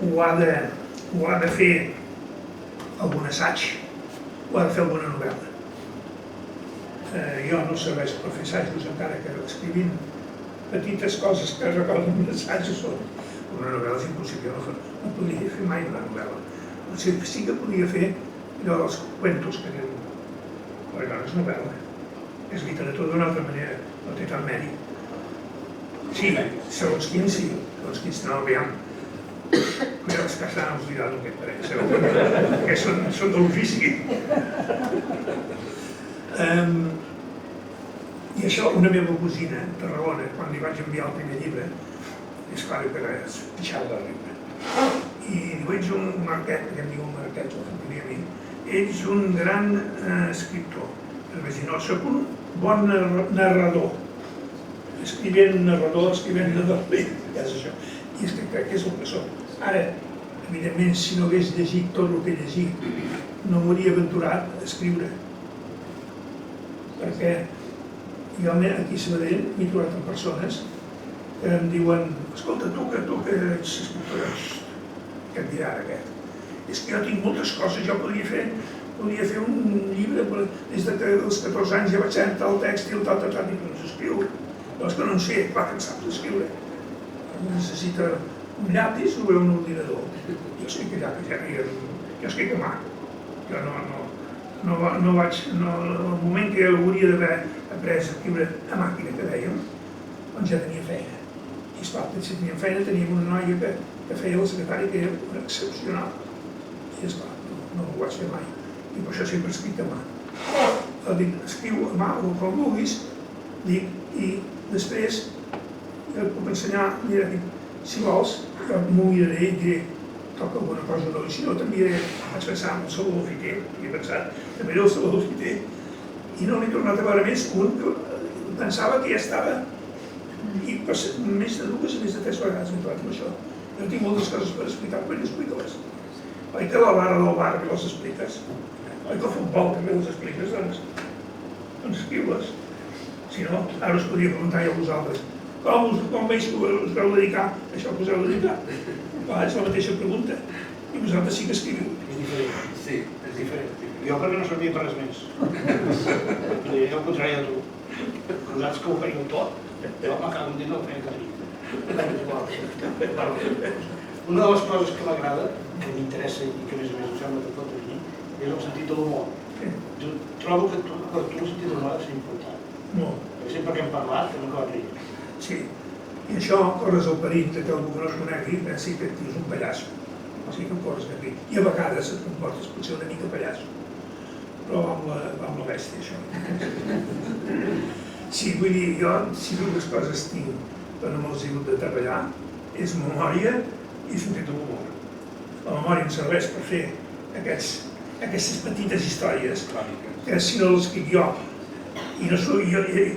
S4: ho ha de fer algun assaig, ho ha de fer alguna novel·la. Jo no serveix per fer assajos, encara que escrivint petites coses que recorden un assaig són. Una novel·la és impossible, no podria fer mai una novel·la. Sí que podia fer allò dels cuentos que diuen, però no és novel·la. És literatura d'una altra manera, no té tant mèrit. Sí, segons quins sí, segons quins no, aviam. Mira, els que s'han oblidat aquest parell, segur, que són de l'ofici. I això, una meva cosina, a Tarragona, quan li vaig enviar el primer llibre, és clar que era pixat de riure. I diu, ets un marquet, que em diu un marquet, la família a mi, ets un gran escriptor. I vaig dir, no, soc un bon narrador. Escrivent narrador, ja és això. I és que crec que és el que soc. Ara, evidentment, si no hagués llegit tot el que he llegit, no m'hauria aventurat a escriure. Perquè jo aquí a Sabadell m'he trobat amb persones que em diuen, escolta, tu que ets escriptor, què et dirà ara aquest? És que jo tinc moltes coses, jo podria fer un llibre, des dels 14 anys ja vaig entrar al tèxtil, tal, i no s'escriu. Doncs que no en sé, clar que en saps escriure. Necessita un llapis o un ordinador. Jo escric a llapis, jo escric a mà. Jo no vaig, el moment que hauria d'haver après a escriure a màquina, que dèiem, doncs ja tenia feina. I esclar, si teníem feina, teníem una noia que feia la secretària, que era excepcional. I esclar, no ho vaig fer mai. I per això sempre he escrit a mà. Dic, escriu a mà o com vulguis, dic, i després et puc ensenyar, mira, dic, si vols, jo m'ho miraré i diré, toca alguna cosa o no, i si no t'enviaré, vaig pensar en el Salvador Fiter, he pensat, també era el Salvador Fiter, i no l'he tornat a veure més, un que pensava que ja estava, i per més de 2 i més de 3 vegades m'he trobat amb això. Jo tinc moltes coses per explicar, però explica-les. Oi que la barra del bar que les expliques? Oi que el futbol també les expliques? Doncs escriu-les. Si no, ara us podria preguntar jo a vosaltres. Com veig que us veu dedicar a això que us heu dedicat? És la mateixa pregunta. I vosaltres sí que escriviu.
S2: És diferent.
S3: Sí.
S2: És diferent. Jo perquè no servia per res més. I al contrari de tu. Vosaltres que ho fèieu tot, jo m'acabo de dir no ho feia que una de les coses que m'agrada, que m'interessa i que a més em sembla que tot a mi, és el sentit de l'humor. Jo trobo que per tu el sentit de l'humor ha de ser important.
S4: Molt.
S2: Sempre que hem parlat, hem acabat rient.
S4: Sí. I això corres el perill que algú que no es conegui pensi que és un pallasso. O sigui que corres de perill. I a vegades et comportes potser una mica pallasso. Però va amb la bèstia, això. Sí, vull dir, jo, si dues coses tinc per no me'ls he hagut de treballar, és memòria i sentit de l'humor. La memòria em serveix per fer aquestes petites històries que si no les escric jo i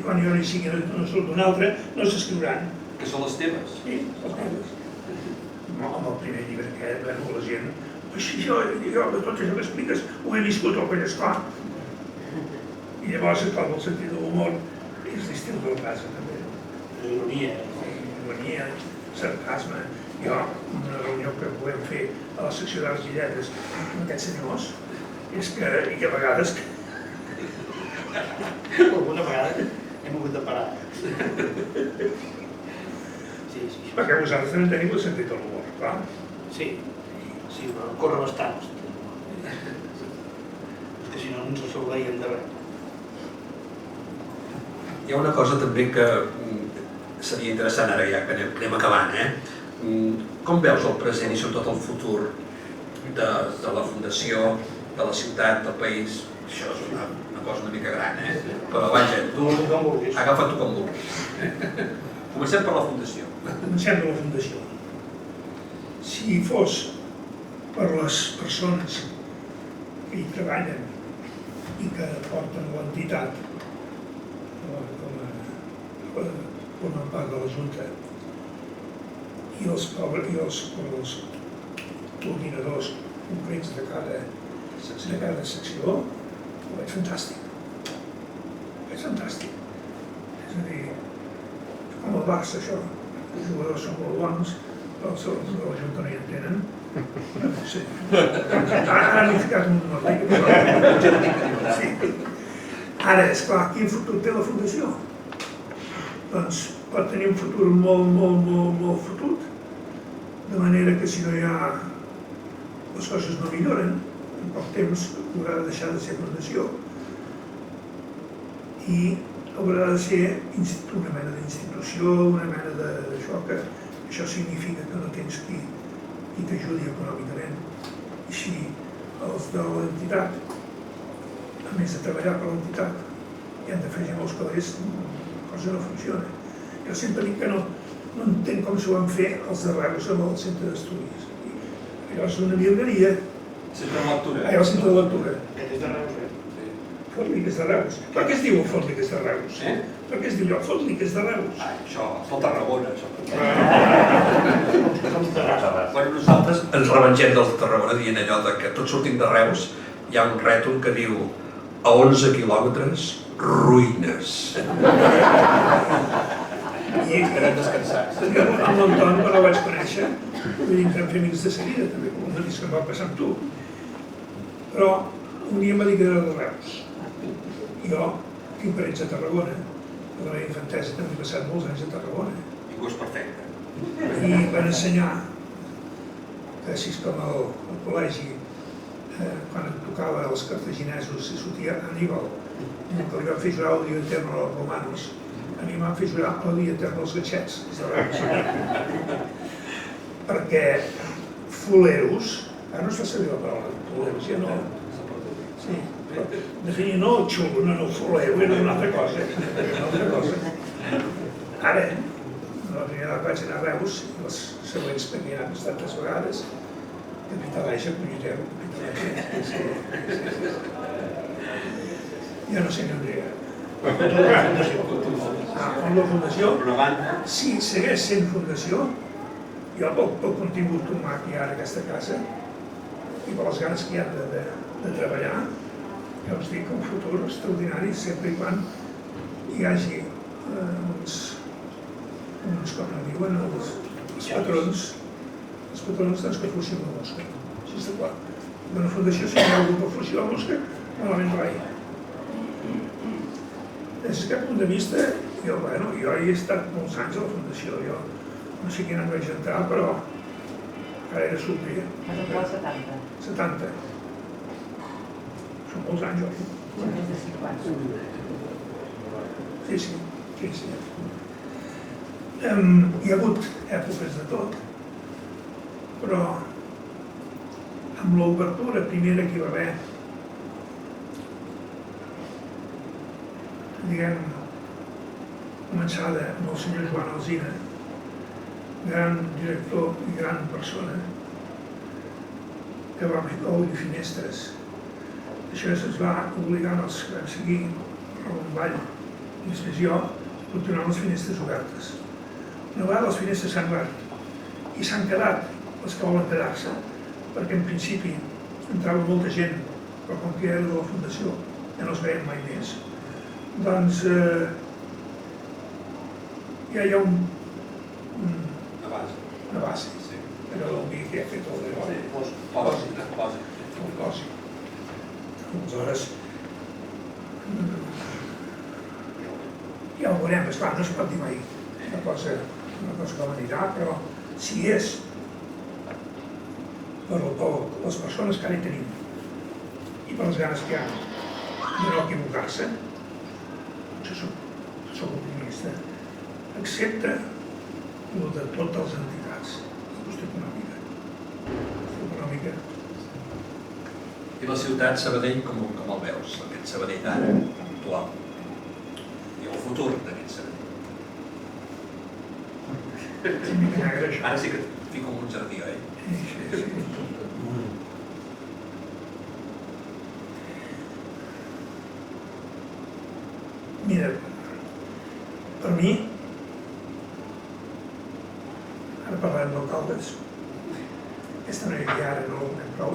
S4: quan jo no hi sigui no surt d'un altre, no s'escriuran.
S3: Que són les teves.
S4: Sí, les meves. Amb el primer llibre que la gent, així jo, de tot això que expliques, ho he viscut al Pallesclar. I llavors, clar, el sentit de l'humor és l'estil del casa, també.
S2: Ironia.
S4: Ironia, sarcasme. Jo, una reunió que podem fer a la secció d'Arts i Lletres amb aquests senyors, és que, i que a vegades...
S2: Alguna vegada hem hagut de parar. Sí.
S4: Perquè vosaltres també teniu el sentit de l'humor, clar.
S2: Sí, però corre bastant. És que si no ens assolveiem de res.
S3: Hi ha una cosa també que seria interessant ara ja que anem acabant, Com veus el present i sobretot el futur de la Fundació, de la ciutat, del país? Això és una cosa una mica gran, Però vaja, tu agafa tu com vulguis. Comencem per la Fundació.
S4: Comencem per la Fundació. Si fos per les persones que hi treballen i que porten l'entitat formen part de la Junta i els coordinadors concrets de cada secció, ho veig fantàstic. Ho veig fantàstic. És a dir, com el Barça, això. Els jugadors són molt bons, però els de la Junta no hi entenen. No sé. Ara m'he ficat un nord. Sí. Ara, esclar, quin futur té la Fundació? Doncs pot tenir un futur molt fotut, de manera que si no hi ha... les coses no milloren, en poc temps haurà de deixar de ser Fundació i haurà de ser una mena d'institució, una mena d'això, que això significa que no tens qui t'ajudi econòmicament. I si els de l'entitat, a més de treballar per l'entitat, i han de fer molts calés, la cosa no funciona. Jo sempre dic que no entenc com s'ho van fer els de Reus amb el centre d'estudis. Allò és una virgueria.
S3: Centre de lectura.
S4: Allò és centre de lectura.
S2: Aquest és de Reus,
S4: Fotliques de Reus. Per què es diu Fotliques de Reus? Per què es diu allò Fotliques de Reus?
S3: Això, és el Tarragona, això.
S2: Bueno,
S3: nosaltres ens rebengem dels de Tarragona dient allò que tots sortim de Reus, hi ha un rètol que diu a 11 quilòmetres, ruïnes.
S4: I
S3: Estarem descansats.
S4: amb l'Anton, quan el vaig conèixer, vull dir que vam fer amics de seguida, també, com una vegada que em va passar amb tu. Però un dia em va dir que era de Reus. Jo tinc parents a Tarragona, de la meva infantesa també he passat molts anys a Tarragona.
S3: Ningú és perfecte.
S4: I van ensenyar que així com al col·legi, quan et tocava els cartaginesos, si sortia Aníbal que li van fer jurar Odio Eterno als romanos, a mi m'han fet jurar Odio Eterno als gatxets, els de Reus. Perquè fuleros, ara no es fa servir la paraula fuleros, ja no. Sí, definia no el xulo, no el fulero, era una altra cosa. Ara, la primera vegada vaig anar a Reus, i les següents que m'hi he anat bastantes vegades, capitaleja, punyeteu, capitaleja. Ja no sé què em dirà. Amb la fundació, si segueix sent fundació, jo pel contingut humà que hi ha en aquesta casa i per les ganes que hi ha de treballar, ja us dic un futur extraordinari sempre i quan hi hagi uns com en diuen, els patrons doncs que fuixin la mosca. Així està clar. D'una fundació, si hi ha algú que fuixi la mosca, malament rai. Des d'aquest punt de vista, jo hi he estat molts anys a la fundació, jo no sé quin any vaig entrar, però encara era solter.
S1: Vas entrar als 70.
S4: 70. Són molts anys, oi?
S1: Són més de 5 anys.
S4: Sí. Hi ha hagut èpoques de tot, però amb l'obertura primera que hi va haver, diguem, començada amb el senyor Joan Alsina, gran director i gran persona, que va obrir finestres. Això se'ns va obligar als que vam seguir a un ball, i després jo, continuant les finestres obertes. Una vegada les finestres s'han obert i s'han quedat les que volen quedar-se, perquè en principi entrava molta gent, però com que era de la fundació ja no es veiem mai més, doncs ja hi ha una base, però el dia que ha fet el debò. Aleshores, ja ho veurem, esclar, no es pot dir mai una cosa com anirà, però si és per les persones que ara hi tenim i per les ganes que hi ha de no equivocar-se, jo soc optimista, excepte el de totes les entitats, la qüestió econòmica.
S3: I la ciutat Sabadell com el veus, aquest Sabadell ara, actual? I el futur d'aquest Sabadell? Ara sí que et fico en un jardí, oi?
S4: Sí. Mira, per mi, ara parlem d'alcaldes, aquesta no hi havia ara, no ho conec prou,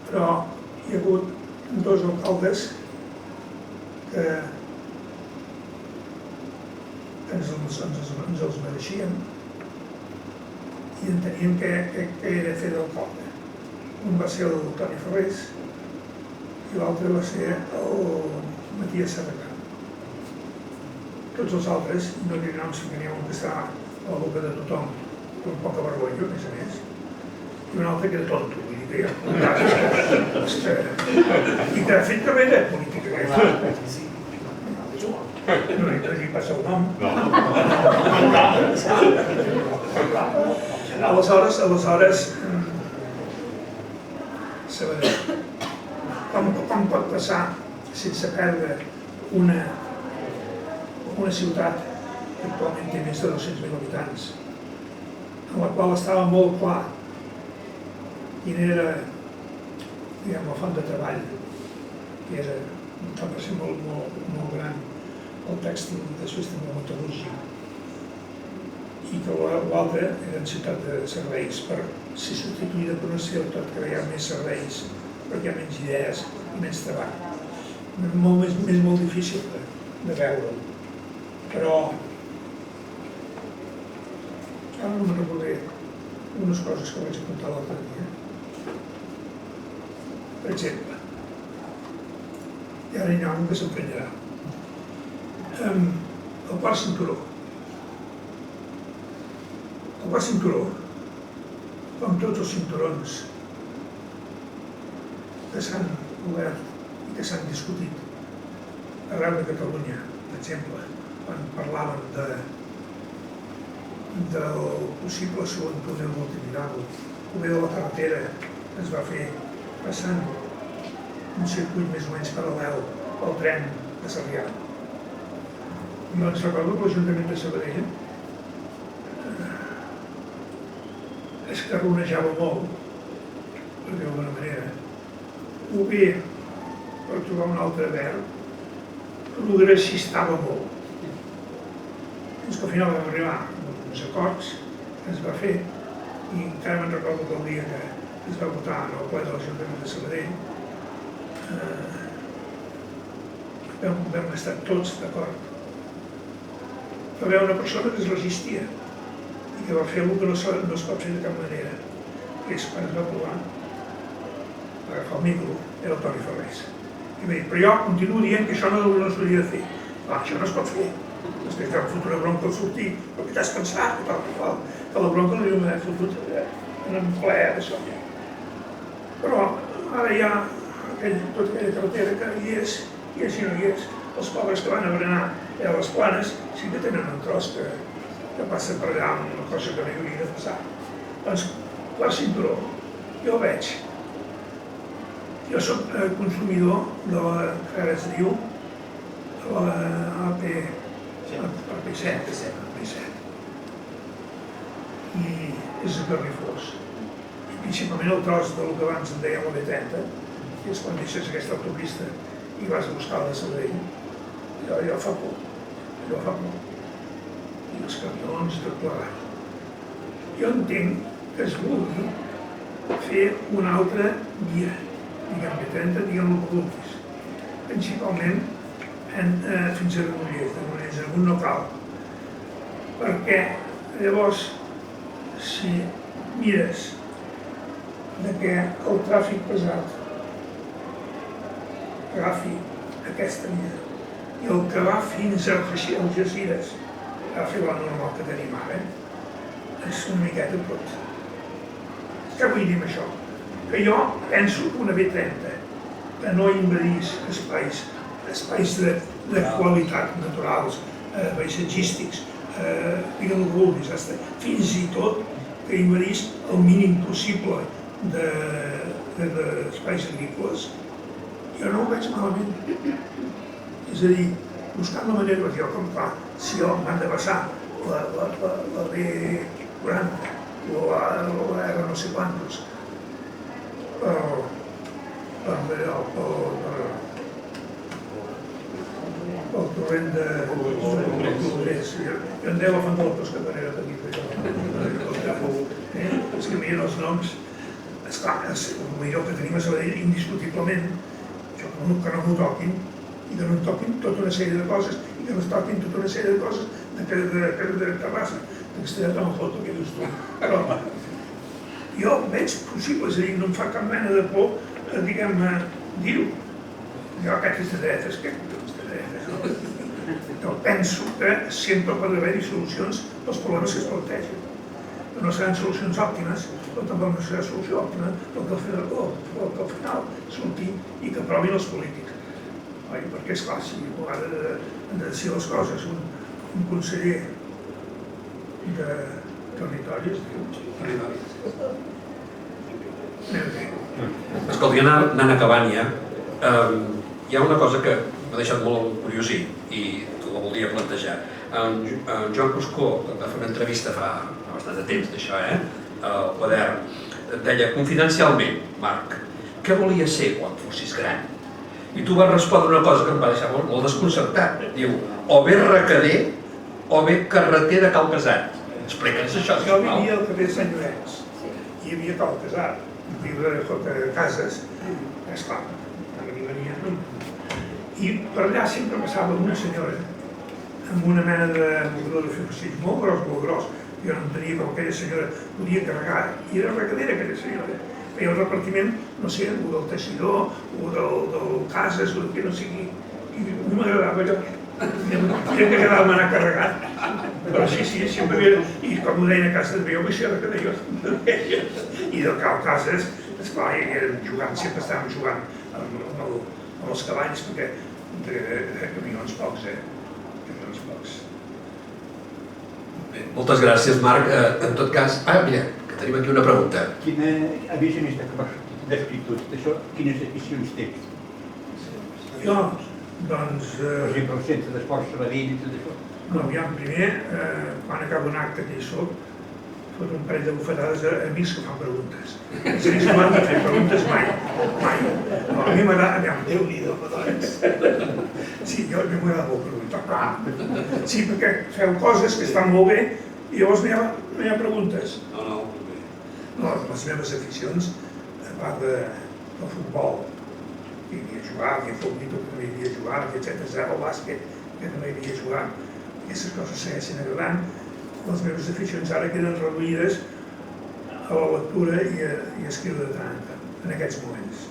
S4: però hi ha hagut 2 alcaldes que ens els mereixien i enteníem que era fer d'alcalde. Un va ser el Toni Ferrés i l'altre va ser el Matías Serracant. Tots els altres, no diré noms, si n'hi ha un que està a la boca de tothom, amb poca vergonya, a més, i un altre que era tonto, vull dir que hi ha i que ha fet carrera política. No li he passat el nom. Aleshores, Sabadell, com pot passar sense perdre una ciutat que actualment té més de 200.000 habitants, en la qual estava molt clar quina era, diguem, la font de treball, que era, em va ser molt gran, el tèxtil, després també el metal·lúrgic, i que l'altra eren ciutat de serveis per ser substituïda per una ciutat que hi ha més serveis, perquè hi ha menys idees i menys treball. Molt difícil de veure, però ara no me'n recordaré unes coses que vaig apuntar l'altre dia. Per exemple, i ara hi ha un que s'emprenyarà. El quart cinturó. El quart cinturó, com tots els cinturons que s'han obert i i que s'han discutit arreu de Catalunya, per exemple, quan parlaven del possible segon túnel del Tibidabo, o bé de la carretera que es va fer passant un circuit més o menys paral·lel al tren de Sarrià. Doncs recordo que l'Ajuntament de Sabadell es carronejava molt, per dir-ho d'alguna manera, o bé per trobar un altre verb, progressistava molt. Fins que al final vam arribar a uns acords que es va fer, i encara me'n recordo que el dia que es va votar en el ple de l'Ajuntament de Sabadell vam estar tots d'acord. Va haver una persona que es resistia i que va fer el que no es pot fer de cap manera, que és quan es va provar, va agafar el micro, era el Toni Ferrés. I va dir, però jo continuo dient que això no s'hauria de fer. Això no es pot fer. Després que vam fotut una bronca al sortir, però que t'has pensat, que la bronca no li vam haver fotut en un ple d'això. Però ara hi ha tota aquella carretera que hi és, i així no hi és. Els pobres que van a berenar a les Planes sí que tenen un tros que passa per allà amb una cosa que no hi hauria de passar. Doncs, quart cinturó, jo veig. Jo soc consumidor de la que ara es diu la AP7. I és esgarrifós. I principalment el tros del que abans en deia la B30, que és quan deixes aquesta autopista i vas a buscar la de Sabadell, allò fa por. I els camions de plegat. Jo entenc que es vulgui fer una altra via, diguem B30, diguem-ho que vulguis. Principalment fins a Granollers, de Granollers amunt no cal. Perquè llavors, si mires que el tràfic pesat agafi aquesta via i el que va fins a Algesires agafi la normal que tenim ara, és una miqueta tot. Què vull dir amb això? Que jo penso que una B30 que no invadís espais de qualitat naturals, paisatgístics, diguem-ho que vulguis, fins i tot que invadís el mínim possible d'espais agrícoles, jo no ho veig malament. És a dir, buscant la manera, jo com fa, si jo m'han de passar la B40 o la R no sé quantos, pel torrent de Colobrers. Jo en deia la Font de la Pescatanera petit. És que miren els noms, esclar, el millor que tenim a Sabadell indiscutiblement, que no m'ho toquin, i que no em toquin tota una sèrie de coses, i que no es toquin tota una sèrie de coses de Terrassa, de Castellet de la Foto, que dius tu. Però jo veig possible, és a dir, no em fa cap mena de por, diguem-ne, dir-ho. Jo aquest és de dretes, jo penso que sempre pot haver-hi solucions als problemes que es plantegen. No seran solucions òptimes, però tampoc no serà solució òptima el que al final surti i que aprovin els polítics. Perquè, esclar, si ha de decidir les coses un conseller de territori, es diu.
S3: Escolti, anant acabant ja, hi ha una cosa que m'ha deixat molt curiós i la voldria plantejar. En Joan Cuscó va fer una entrevista fa bastant de temps d'això, al Quadern, deia, confidencialment, Marc, què volia ser quan fossis gran? I tu vas respondre una cosa que em va deixar molt desconcertat. Diu, o bé recader o bé carreter de Cal Casat. Explica'ns això, sisplau.
S4: Jo vivia al carrer Sant Llorenç, i hi havia Cal Casat, viure de cases, esclar, venia. I per allà sempre passava una senyora amb una mena de motor de fer molt gros. Jo no entenia com aquella senyora podia carregar, i era recadera aquella senyora. Feia el repartiment, no sé, o del teixidor, o del cases, o del que no sigui. I no m'agradava allò. Tenia que quedar-me anar carregat. Però sí, sempre havia... I com ho deien a casa de jo baixava que deia. I del Cal Cases, esclar, sempre estàvem jugant amb els cavalls, perquè de camions pocs, camions pocs.
S3: Bé, moltes gràcies, Marc. En tot cas, mira, que tenim aquí una pregunta.
S6: A vist en aquesta descriptura, això, quines aficions té?
S4: Jo, doncs...
S6: Per exemple, el centre d'esports Sabadell i tot això?
S4: No, aviam, primer, quan acabo un acte que hi soc, fot un parell de bufetades a amics que fan preguntes. Els amics no m'han de fer preguntes mai, mai. No, a mi m'agrada, aviam, Déu-n'hi-do, doncs. Sí, a mi m'agrada molt preguntar, clar. Sí, perquè feu coses que estan molt bé i llavors no hi ha preguntes.
S5: No.
S4: No, les meves aficions, a part del futbol, que hi havia a jugar, que futbol que també hi havia a jugar, etc. El bàsquet, que també hi havia a jugar, aquestes coses segueixen agradant. Les meves aficions ara queden reduïdes a la lectura i a escriure de tant en tant, en aquests moments.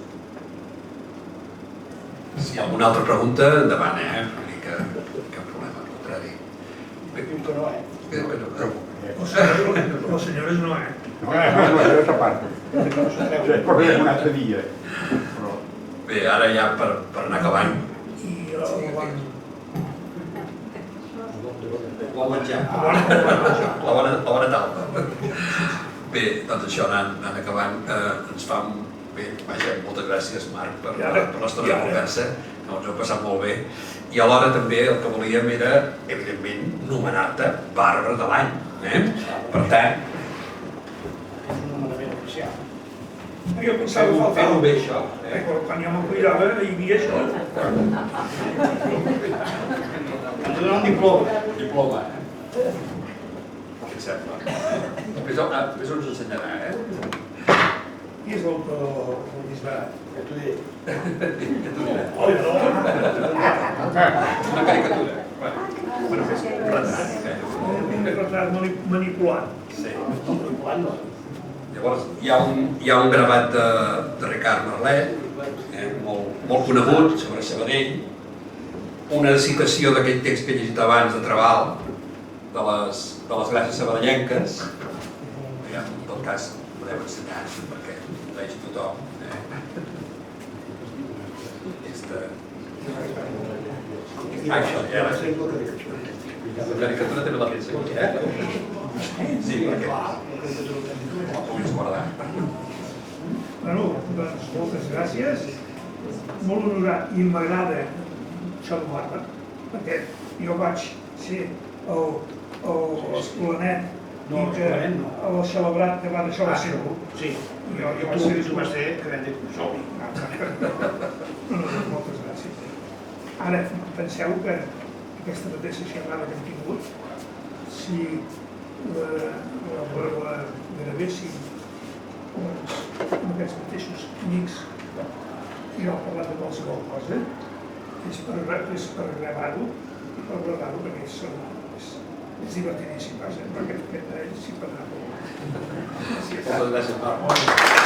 S3: Si hi ha alguna altra pregunta, endavant, Vull dir que cap problema, al contrari.
S2: Diu que no,
S4: Les senyores no,
S6: No, això és a part. Això és per veure un altre dia.
S3: Bé, ara ja per anar acabant.
S4: I
S3: Bon menjar. La bona taula. Bé, doncs això, anant acabant, ens fa... Bé, vaja, moltes gràcies, Marc, per l'estona de conversa, que ens ho hem passat molt bé. I alhora també el que volíem era, evidentment, nomenar-te Barber de l'any. Per tant...
S2: és un nomenament oficial.
S4: jo pensava que
S3: Fem-ho
S4: faltava.
S3: bé, això.
S4: Quan jo me'n cuidava hi havia això.
S2: Ens donarà un diploma.
S5: Diploma, Què et sembla? Després ens ensenyarà,
S4: Qui és l'autor del disbarat?
S2: Que t'ho diré.
S5: Una caricatura.
S3: Un retrat.
S4: Un retrat manipulat.
S3: Sí.
S2: Manipulant no.
S3: Llavors, hi ha un gravat de Ricard Merlet, molt conegut, sobre Sabadell, una citació d'aquell text que he llegit abans de Trabal, de les gràcies sabadellenques. En tot cas, podem ensenyar perquè ho vegi tothom. Això, ja la caricatura també la tens aquí, Sí, perquè la puguis guardar.
S4: Bueno, doncs moltes gràcies. Molt honorat i m'agrada això de Barber, perquè jo vaig ser l'Escolanet
S2: No, l'Escolanet no.
S4: el celebrat que va deixar la ser tu.
S2: Sí,
S4: Jo
S2: tu vas ser cadet de consol.
S4: Moltes gràcies. Ara, penseu que aquesta mateixa xerrada que hem tingut, si la gravéssim amb aquests mateixos amics i no parlar de qualsevol cosa, és per gravar-ho i per guardar-ho perquè és divertidíssim, vaja, perquè sí per anar-ho.
S3: Moltes gràcies, Marc.